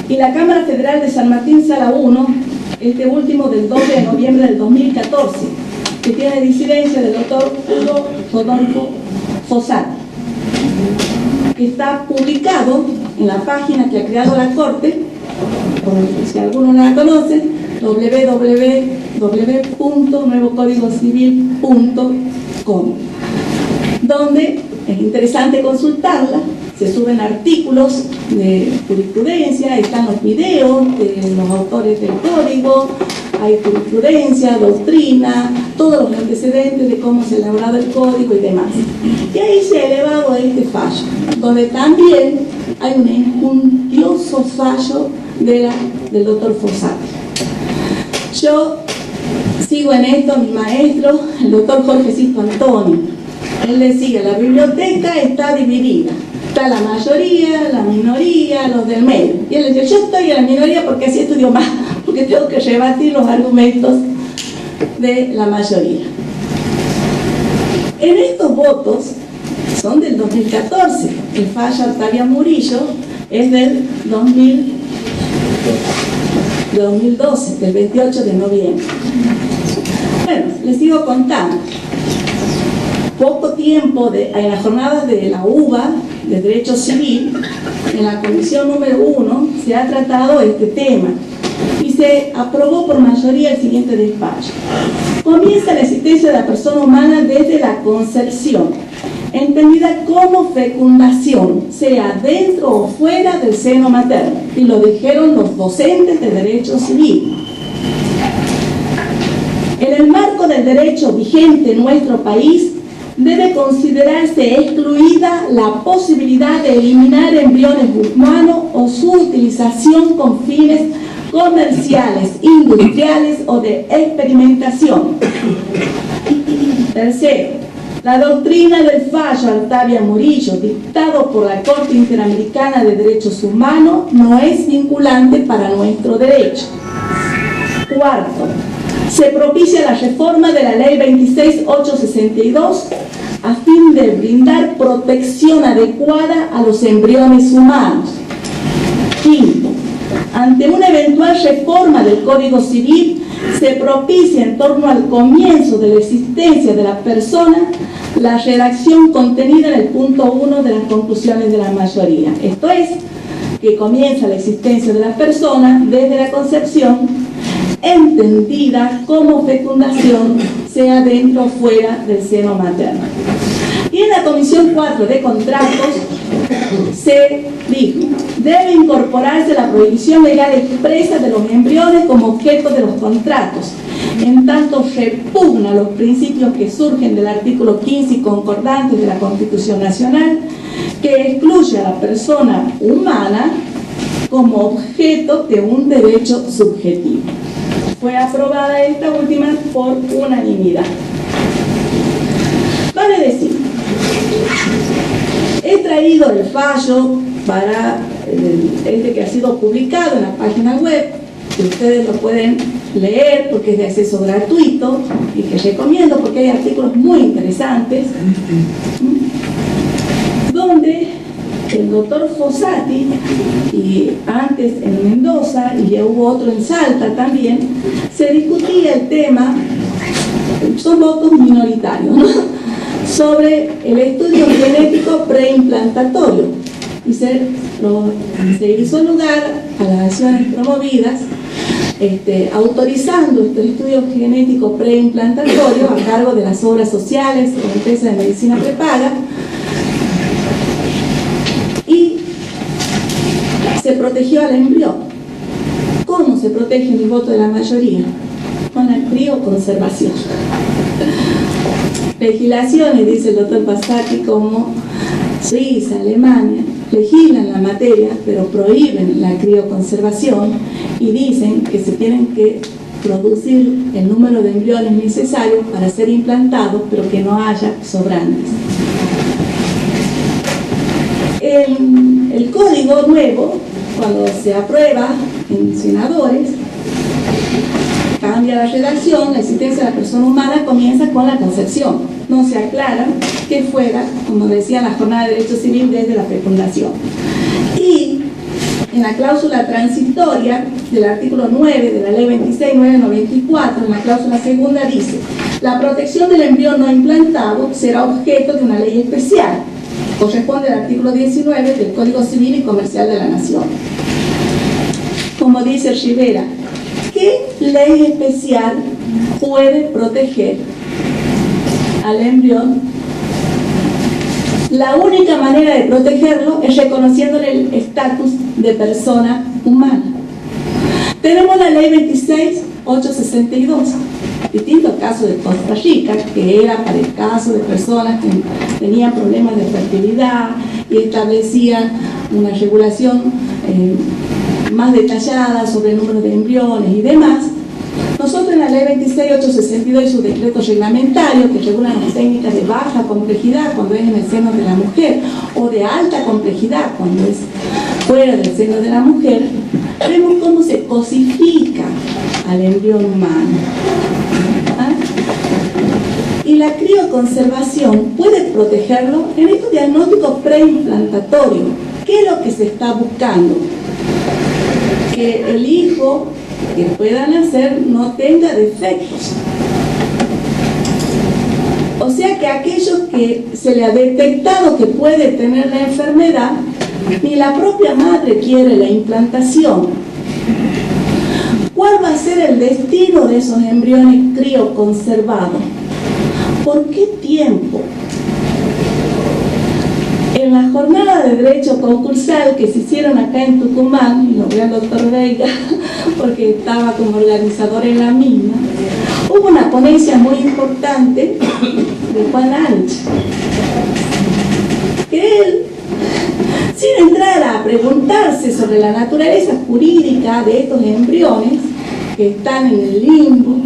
y la Cámara Federal de San Martín Sala 1, este último del 12 de noviembre del 2014, que tiene disidencia del doctor Hugo Rodolfo Fossati, que está publicado en la página que ha creado la Corte, si alguno no la conoce, www.nuevocódigocivil.com, donde es interesante consultarla. Se suben artículos de jurisprudencia, están los videos de los autores del código, hay jurisprudencia, doctrina, todos los antecedentes de cómo se ha elaborado el código y demás. Y ahí se ha elevado a este fallo, donde también hay un enjuntioso fallo del doctor Fossati. Yo sigo en esto a mi maestro, el doctor Jorge Sisto Antonio. Él decía: la biblioteca está dividida. Está la mayoría, la minoría, los del medio. Y él decía: yo estoy en la minoría porque así estudio más, porque tengo que rebatir los argumentos de la mayoría. En estos votos, son del 2014, el fallo Artavia Murillo es del 2012, del 28 de noviembre. Bueno, les sigo contando. Poco tiempo en las jornadas de la UBA de Derecho Civil, en la comisión número 1, se ha tratado este tema y se aprobó por mayoría el siguiente despacho. Comienza la existencia de la persona humana desde la concepción, entendida como fecundación, sea dentro o fuera del seno materno, y lo dijeron los docentes de Derecho Civil. En el marco del derecho vigente en nuestro país, debe considerarse excluida la posibilidad de eliminar embriones humanos o su utilización con fines comerciales, industriales o de experimentación. Tercero, la doctrina del fallo Artavia Murillo, dictado por la Corte Interamericana de Derechos Humanos, no es vinculante para nuestro derecho. Cuarto, se propicia la reforma de la Ley 26862 a fin de brindar protección adecuada a los embriones humanos. Quinto, ante una eventual reforma del Código Civil, se propicia en torno al comienzo de la existencia de la persona la redacción contenida en el punto 1 de las conclusiones de la mayoría. Esto es, que comienza la existencia de la persona desde la concepción, entendida como fecundación, sea dentro o fuera del seno materno. Y en la Comisión 4 de Contratos se dijo: debe incorporarse la prohibición legal expresa de los embriones como objeto de los contratos, en tanto repugna los principios que surgen del artículo 15 y concordantes de la Constitución Nacional, que excluye a la persona humana como objeto de un derecho subjetivo. Fue aprobada esta última por unanimidad. Vale decir, he traído el fallo para este que ha sido publicado en la página web, que ustedes lo pueden leer porque es de acceso gratuito y que recomiendo porque hay artículos muy interesantes, donde el doctor Fossati, y antes en Mendoza, y ya hubo otro en Salta también, se discutía el tema, son votos minoritarios, ¿no?, sobre el estudio genético preimplantatorio, y se hizo lugar a las acciones promovidas autorizando estos estudios genéticos preimplantatorios a cargo de las obras sociales o empresas de medicina prepaga, y se protegió al embrión. ¿Cómo se protege el voto de la mayoría? Con la crioconservación. Legislaciones, dice el doctor Fossati, como Suiza, Alemania, legislan la materia, pero prohíben la crioconservación y dicen que se tienen que producir el número de embriones necesarios para ser implantados, pero que no haya sobrantes. El código nuevo, cuando se aprueba en senadores, cambia la redacción, la existencia de la persona humana comienza con la concepción. No se aclara que fuera, como decía la jornada de derecho civil, desde la fecundación. Y en la cláusula transitoria del artículo 9 de la ley 26.994, en la cláusula segunda dice: la protección del embrión no implantado será objeto de una ley especial. Corresponde al artículo 19 del Código Civil y Comercial de la Nación. Como dice Rivera, ¿qué ley especial puede proteger al embrión? La única manera de protegerlo es reconociéndole el estatus de persona humana. Tenemos la ley 26.862, distinto caso de Costa Rica, que era para el caso de personas que tenían problemas de fertilidad y establecía una regulación más detallada sobre el número de embriones y demás. Nosotros en la ley 26.862 y su decreto reglamentario que regula las técnicas de baja complejidad cuando es en el seno de la mujer o de alta complejidad cuando es fuera del seno de la mujer, vemos cómo se cosifica al embrión humano. Y la crioconservación puede protegerlo en estos diagnósticos preimplantatorios. ¿Qué es lo que se está buscando? Que el hijo que pueda nacer no tenga defectos. O sea que aquellos que se le ha detectado que puede tener la enfermedad, ni la propia madre quiere la implantación. ¿Cuál va a ser el destino de esos embriones crioconservados? ¿Por qué tiempo? En la jornada de derecho concursal que se hicieron acá en Tucumán, y lo veo al doctor Veiga porque estaba como organizador en la misma, hubo una ponencia muy importante de Juan Ancha, que él, sin entrar a preguntarse sobre la naturaleza jurídica de estos embriones que están en el limbo,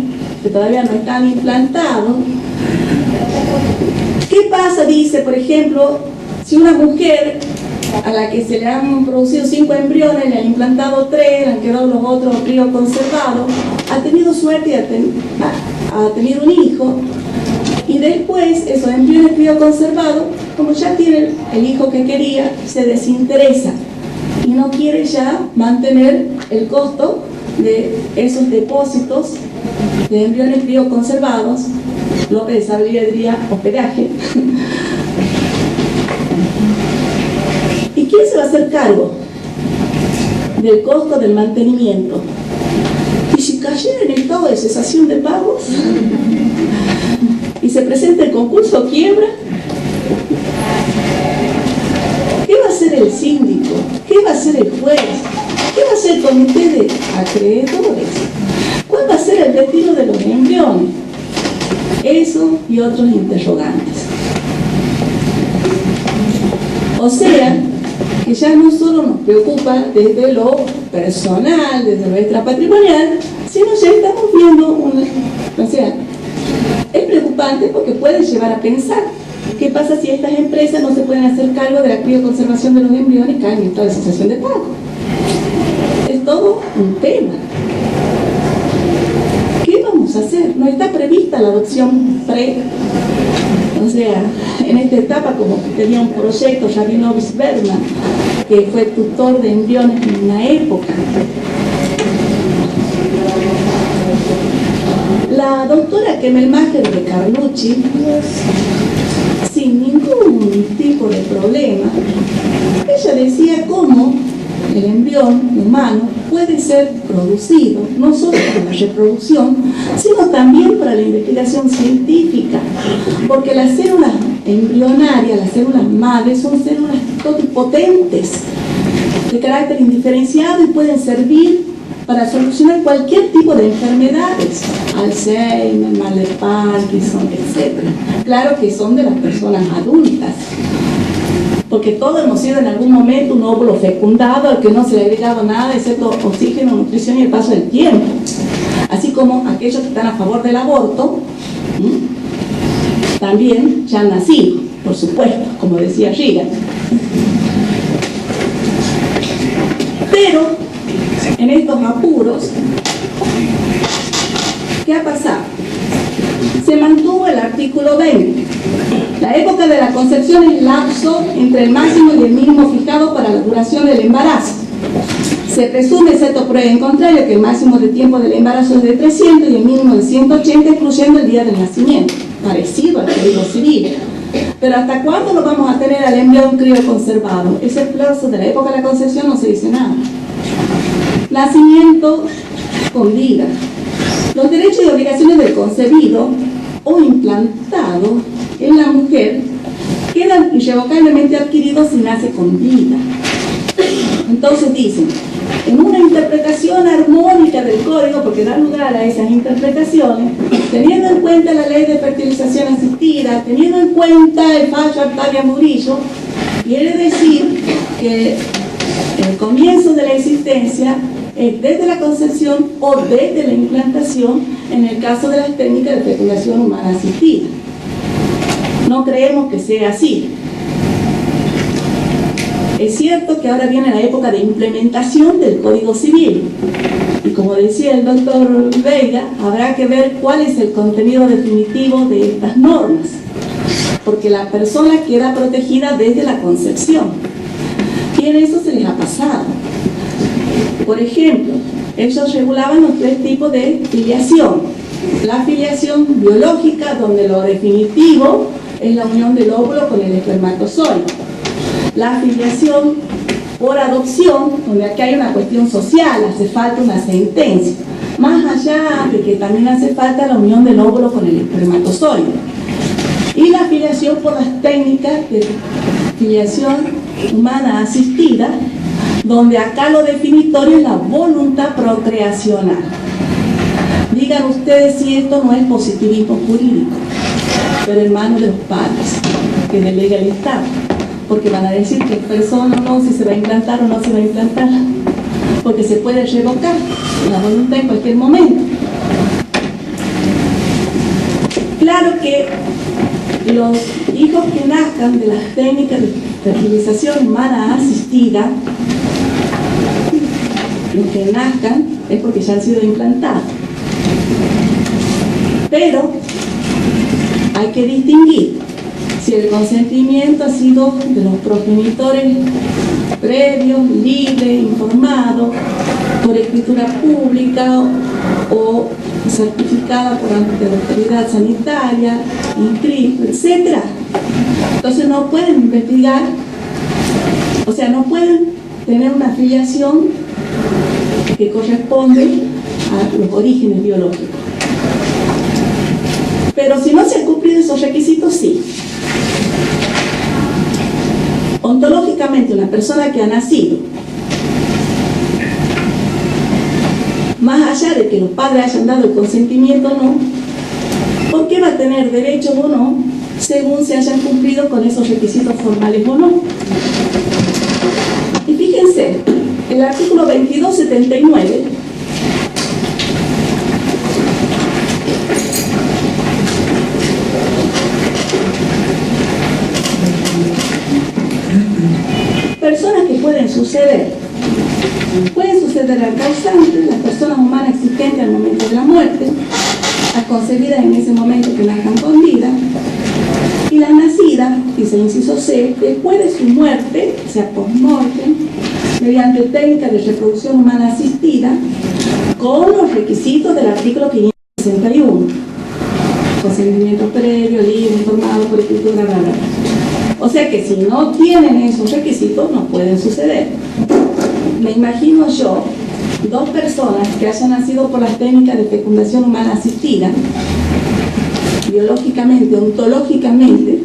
que todavía no están implantados, ¿qué pasa? Dice, por ejemplo, si una mujer a la que se le han producido 5 embriones, le han implantado 3, le han quedado los otros crioconservados, ha tenido suerte y ha tenido un hijo, y después esos embriones crioconservados, como ya tiene el hijo que quería, se desinteresa y no quiere ya mantener el costo de esos depósitos de embriones crioconservados, López Abril diría hospedaje. ¿Y quién se va a hacer cargo del costo del mantenimiento? ¿Y si cayera en estado de cesación de pagos? ¿Y se presenta el concurso o quiebra? ¿Qué va a hacer el síndico? ¿Qué va a hacer el juez? ¿Qué va a hacer el comité de acreedores? ¿Cuál va a ser el destino de los embriones? Eso y otros interrogantes. O sea, que ya no solo nos preocupa desde lo personal, desde lo extrapatrimonial, sino ya estamos viendo o sea, es preocupante porque puede llevar a pensar qué pasa si estas empresas no se pueden hacer cargo de la crioconservación de los embriones y caen en toda la cesación de pago. Es todo un tema. ¿Qué vamos a hacer? No está prevista la adopción o sea, en esta etapa, como tenía un proyecto, Rabinovich Berman, que fue tutor de embriones en una época. La doctora Kemelmacher de Carlucci, sin ningún tipo de problema, ella decía cómo el embrión humano puede ser producido, no solo para la reproducción, sino también para la investigación científica, porque las células embrionarias, las células madres, son células totipotentes, de carácter indiferenciado y pueden servir para solucionar cualquier tipo de enfermedades, Alzheimer, mal de Parkinson, etc. Claro que son de las personas adultas, porque todos hemos sido en algún momento un óvulo fecundado al que no se le ha agregado nada excepto oxígeno, nutrición y el paso del tiempo. Así como aquellos que están a favor del aborto, también ya han nacido, por supuesto, como decía Reagan. Pero, en estos apuros, ¿qué ha pasado? Se mantuvo el artículo 20. La época de la concepción es el lapso entre el máximo y el mínimo fijado para la duración del embarazo. Se presume, excepto prueba en contrario, que el máximo de tiempo del embarazo es de 300 y el mínimo de 180, incluyendo el día del nacimiento, parecido al Código Civil. Pero ¿hasta cuándo lo vamos a tener al embrión crioconservado? Ese plazo de la época de la concepción no se dice nada. Nacimiento con vida. Los derechos y obligaciones del concebido o implantado en la mujer quedan irrevocablemente adquiridos si nace con vida. Entonces dicen, en una interpretación armónica del código, porque da lugar a esas interpretaciones, teniendo en cuenta la ley de fertilización asistida, teniendo en cuenta el fallo Artavia Murillo, quiere decir que el comienzo de la existencia es desde la concepción o desde la implantación en el caso de las técnicas de fecundación humana asistida. No creemos que sea así. Es cierto que ahora viene la época de implementación del Código Civil y como decía el doctor Veiga, habrá que ver cuál es el contenido definitivo de estas normas, porque la persona queda protegida desde la concepción y en eso se les ha pasado. Por ejemplo, ellos regulaban los 3 tipos de filiación. La filiación biológica, donde lo definitivo es la unión del óvulo con el espermatozoide. La filiación por adopción, donde aquí hay una cuestión social, hace falta una sentencia. Más allá de que también hace falta la unión del óvulo con el espermatozoide. Y la filiación por las técnicas de filiación humana asistida, donde acá lo definitorio es la voluntad procreacional. Digan ustedes si esto no es positivismo jurídico, pero en manos de los padres, que delega el Estado, porque van a decir que persona o no, si se va a implantar o no se va a implantar, porque se puede revocar la voluntad en cualquier momento. Claro que los hijos que nazcan de las técnicas de fertilización humana asistida, los que nazcan es porque ya han sido implantados. Pero hay que distinguir si el consentimiento ha sido de los progenitores previos, libre, informado, por escritura pública o certificada por ante la autoridad sanitaria, inscrito, etc. Entonces no pueden investigar, o sea, no pueden tener una filiación que corresponde a los orígenes biológicos. Pero si no se han cumplido esos requisitos, sí. Ontológicamente, una persona que ha nacido, más allá de que los padres hayan dado el consentimiento o no, ¿por qué va a tener derechos o no, según se hayan cumplido con esos requisitos formales o no? el artículo 2279 personas que pueden suceder al causante, las personas humanas existentes al momento de la muerte, las concebidas en ese momento que nazcan con vida, y las nacidas, dice el inciso C, después de su muerte, o sea, post-mortem, mediante técnicas de reproducción humana asistida, con los requisitos del artículo 561. Consentimiento previo, libre, informado por escritura, bla, bla, bla. O sea que si no tienen esos requisitos, no pueden suceder. Me imagino yo, dos personas que hayan nacido por las técnicas de fecundación humana asistida, biológicamente, ontológicamente,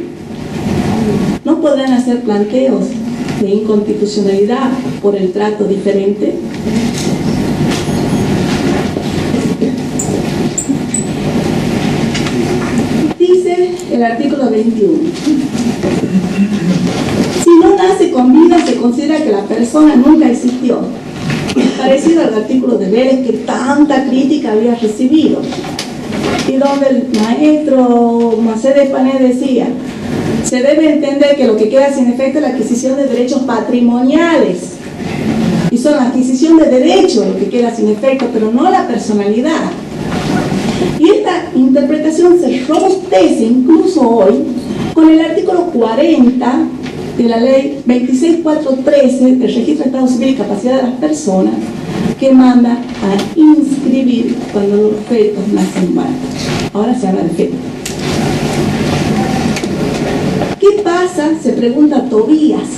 no podrán hacer planteos de inconstitucionalidad por el trato diferente. Dice el artículo 21. Si no nace con vida, se considera que la persona nunca existió. Parecido al artículo de Vélez que tanta crítica había recibido. Y donde el maestro Mercedes Pané decía, se debe entender que lo que queda sin efecto es la adquisición de derechos patrimoniales. Y son la adquisición de derechos lo que queda sin efecto, pero no la personalidad. Y esta interpretación se robustece incluso hoy con el artículo 40 de la ley 26413 del Registro de Estado Civil y Capacidad de las Personas, que manda a inscribir cuando los fetos nacen muertos. Ahora se habla de fetos. ¿Qué pasa? Se pregunta Tobías.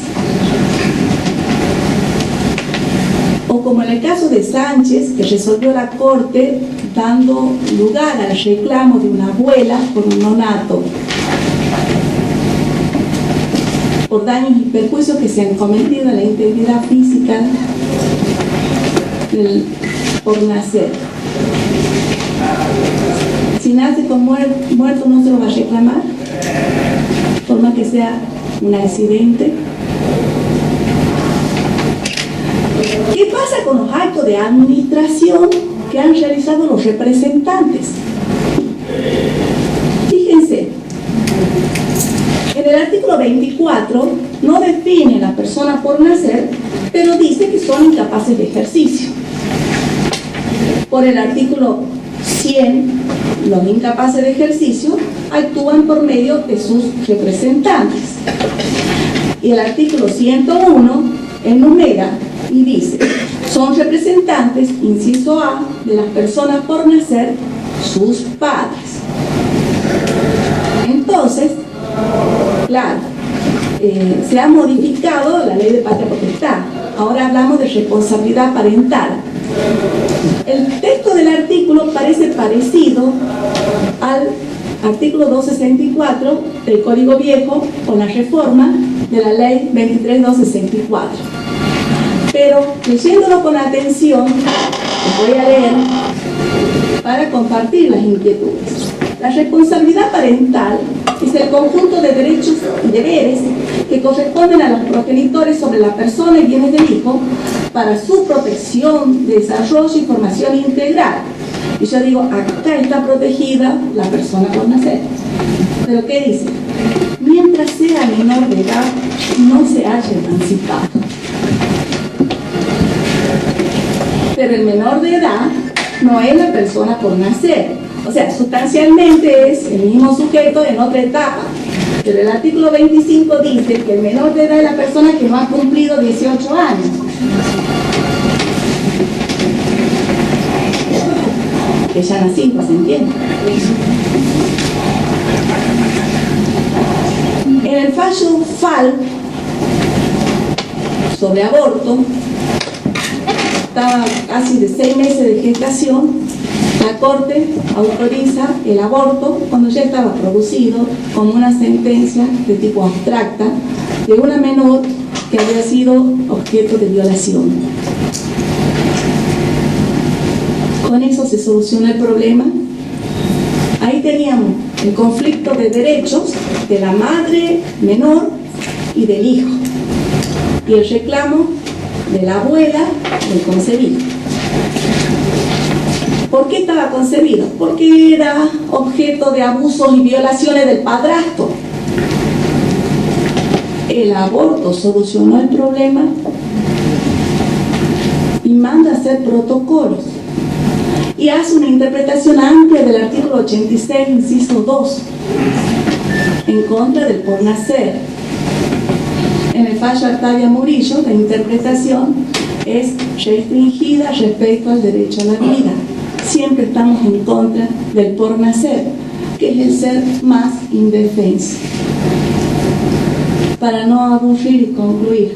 O como en el caso de Sánchez, que resolvió la Corte dando lugar al reclamo de una abuela por un nonato, por daños y perjuicios que se han cometido a la integridad física por nacer. Si nace con muerto, no se lo va a reclamar, por más que sea un accidente. ¿Qué pasa con los actos de administración que han realizado los representantes? Fíjense, en el artículo 24 no define la persona por nacer, pero dice que son incapaces de ejercicio. Por el artículo 100, los incapaces de ejercicio actúan por medio de sus representantes. Y el artículo 101 enumera y dice, son representantes, inciso A, de las personas por nacer, sus padres. Entonces, claro, se ha modificado la ley de patria potestad. Ahora hablamos de responsabilidad parental. El texto del artículo parece parecido al artículo 264 del Código Viejo con la reforma de la ley 23.264. Pero leyéndolo con atención, les voy a leer para compartir las inquietudes. La responsabilidad parental es el conjunto de derechos y deberes que corresponden a los progenitores sobre la persona y bienes del hijo para su protección, desarrollo y formación integral. Y yo digo, acá está protegida la persona por nacer. ¿Pero qué dice? Mientras sea menor de edad, no se haya emancipado. Pero el menor de edad no es la persona por nacer. O sea, sustancialmente es el mismo sujeto en otra etapa. Pero el artículo 25 dice que el menor de edad es la persona que no ha cumplido 18 años. Que ya nací, pues se entiende. En el fallo FAL sobre aborto, estaba casi de 6 meses de gestación, la Corte autoriza el aborto cuando ya estaba producido como una sentencia de tipo abstracta de una menor que había sido objeto de violación. Con eso se soluciona el problema. Ahí teníamos el conflicto de derechos de la madre menor y del hijo, y el reclamo de la abuela del concebido. ¿Por qué estaba concebido? Porque era objeto de abusos y violaciones del padrastro. El aborto solucionó el problema y manda a hacer protocolos y hace una interpretación amplia del artículo 86, inciso 2, en contra del por nacer. En el fallo Artavia Murillo, la interpretación es restringida respecto al derecho a la vida. Siempre estamos en contra del por nacer, que es el ser más indefenso. Para no aburrir y concluir,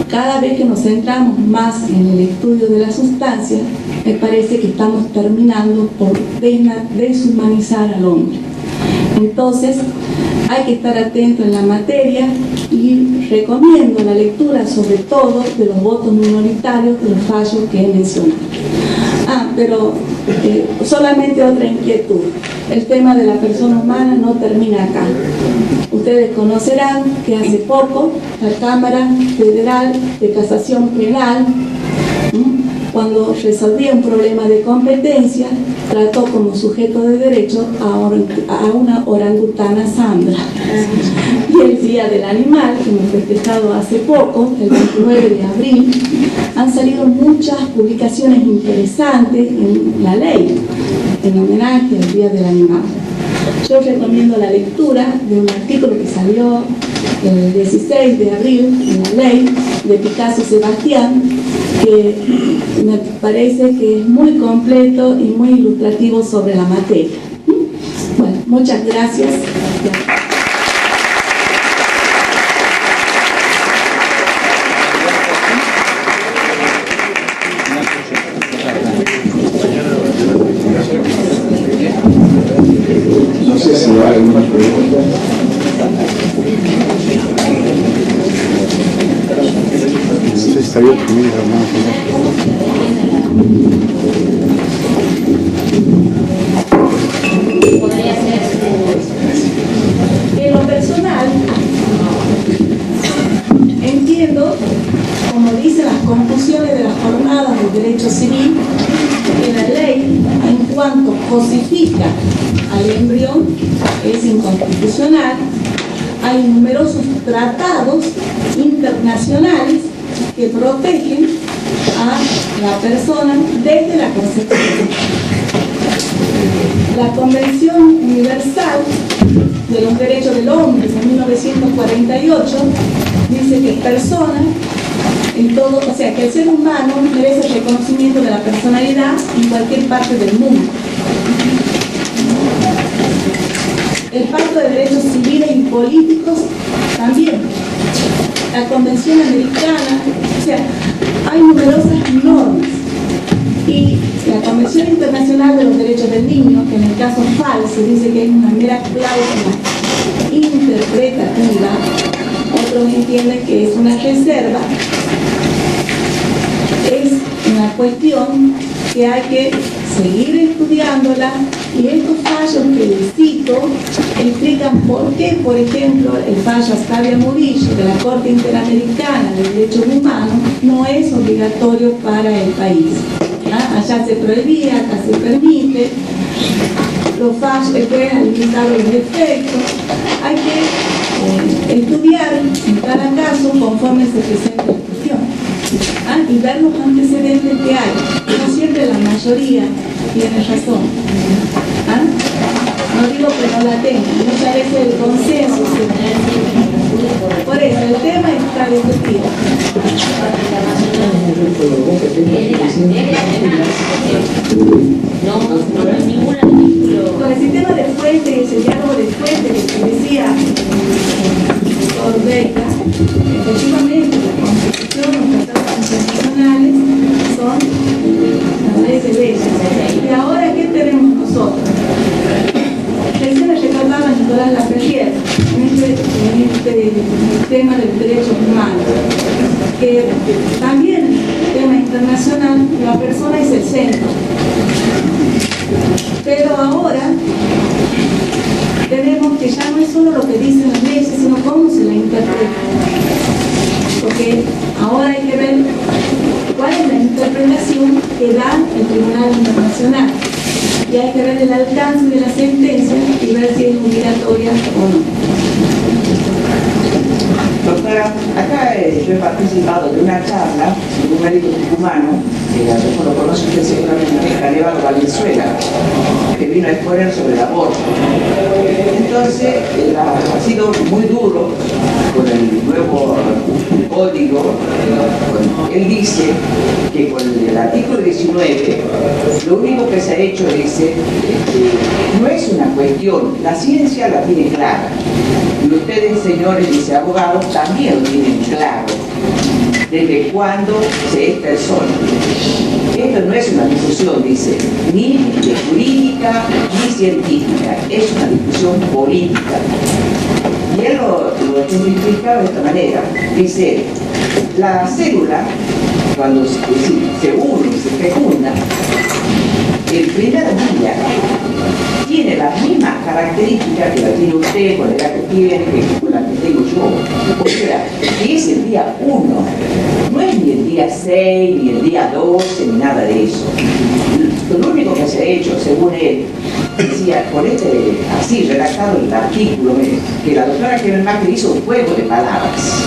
cada vez que nos centramos más en el estudio de la sustancia, me parece que estamos terminando por deshumanizar al hombre. Entonces, hay que estar atento en la materia y recomiendo la lectura, sobre todo, de los votos minoritarios de los fallos que he mencionado. Pero solamente otra inquietud. El tema de la persona humana no termina acá. Ustedes conocerán que hace poco la Cámara Federal de Casación Penal, cuando resolvía un problema de competencia, trató como sujeto de derecho a una orangutana Sandra. Y el Día del Animal, que hemos festejado hace poco, el 29 de abril, han salido muchas publicaciones interesantes en la ley, en homenaje al Día del Animal. Yo recomiendo la lectura de un artículo que salió el 16 de abril en la ley de Picasso Sebastián, que me parece que es muy completo y muy ilustrativo sobre la materia. Bueno, muchas gracias. No sé si hay alguna pregunta. No sé si está bien conmigo, En lo personal, entiendo, como dicen las conclusiones de las jornadas del derecho civil, que la ley, en cuanto cosifica al embrión, es inconstitucional. Hay numerosos tratados internacionales que protegen a la persona desde la concepción. La Convención Universal de los Derechos del Hombre de 1948 dice que persona en todo, o sea, que el ser humano merece el reconocimiento de la personalidad en cualquier parte del mundo. El Pacto de Derechos Civiles y Políticos también. La Convención Americana, o sea, hay numerosas normas. Y la Convención Internacional de los Derechos del Niño, que en el caso FAL se dice que es una mera cláusula interpretativa, otros entienden que es una reserva, es una cuestión que hay que seguir estudiándola, y estos fallos que les cito explican por qué, por ejemplo, el fallo Artavia Murillo de la Corte Interamericana de Derechos Humanos no es obligatorio para el país. Allá se prohibía, acá se permite. Los fallos pueden limitar los defectos. Hay que estudiar en cada caso conforme se presenta la cuestión, y ver los antecedentes que hay. No siempre la mayoría tiene razón. No digo que no la tenga, muchas veces el consenso se... Por eso el tema está discutido. No hay ninguna artículo. Con el sistema de fuentes, el diálogo de fuentes que decía Orbeca, efectivamente la Constitución, los tratados internacionales son las leyes de leyes. Y ahora, ¿qué tenemos nosotros? Recién les recordaba Nicolás Laferrière en este tema de los derechos humanos, que también en el tema internacional la persona es el centro. Pero ahora tenemos que ya no es solo lo que dicen las leyes, sino cómo se la interpreta. que ahora hay que ver cuál es la interpretación que da el Tribunal Internacional. Y hay que ver el alcance de la sentencia y ver si es obligatoria o no. Doctora, acá yo he participado de una charla de un médico tucumano, que a lo conoce usted seguramente, Caneval Valenzuela, que vino a exponer sobre el aborto. Entonces, ha sido muy duro con el nuevo código. Él dice que con el artículo 19, lo único que se ha hecho, dice, no es una cuestión, la ciencia la tiene clara. Y ustedes, señores, dice abogados, también lo tienen claro. ¿Desde cuándo se es persona? Esto no es una discusión, dice, ni de jurídica ni científica, es una discusión política. Y él lo simplifica de esta manera. Dice, la célula, cuando se une y se fecunda, el primer día tiene las mismas características que la tiene usted, con la edad que tiene, que la que tengo yo. O sea, que es el día 1, no es ni el día 6, ni el día 12, ni nada de eso. Lo único que se ha hecho, según él, decía, por así redactado el artículo, que la doctora Keren Macri hizo un juego de palabras.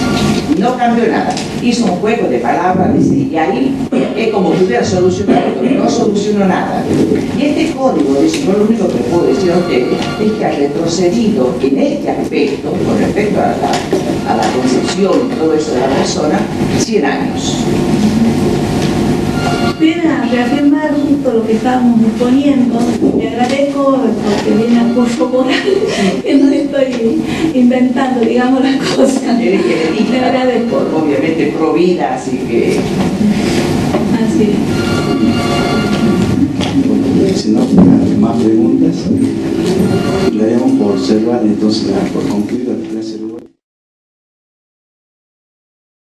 No cambió nada, hizo un juego de palabras, y ahí es como que hubiera solucionado, pero no solucionó nada. Y este código, dice, yo lo único que puedo decir a ustedes es que ha retrocedido en este aspecto, con respecto a la concepción y todo eso de la persona, 100 años. Viene a reafirmar justo lo que estábamos exponiendo. Le agradezco porque viene a corroborar que no estoy inventando, digamos, las cosas. Le agradezco. Obviamente pro vida, así que... Así es. Si no hay más preguntas, le damos por cerrar entonces, por concluir la clase.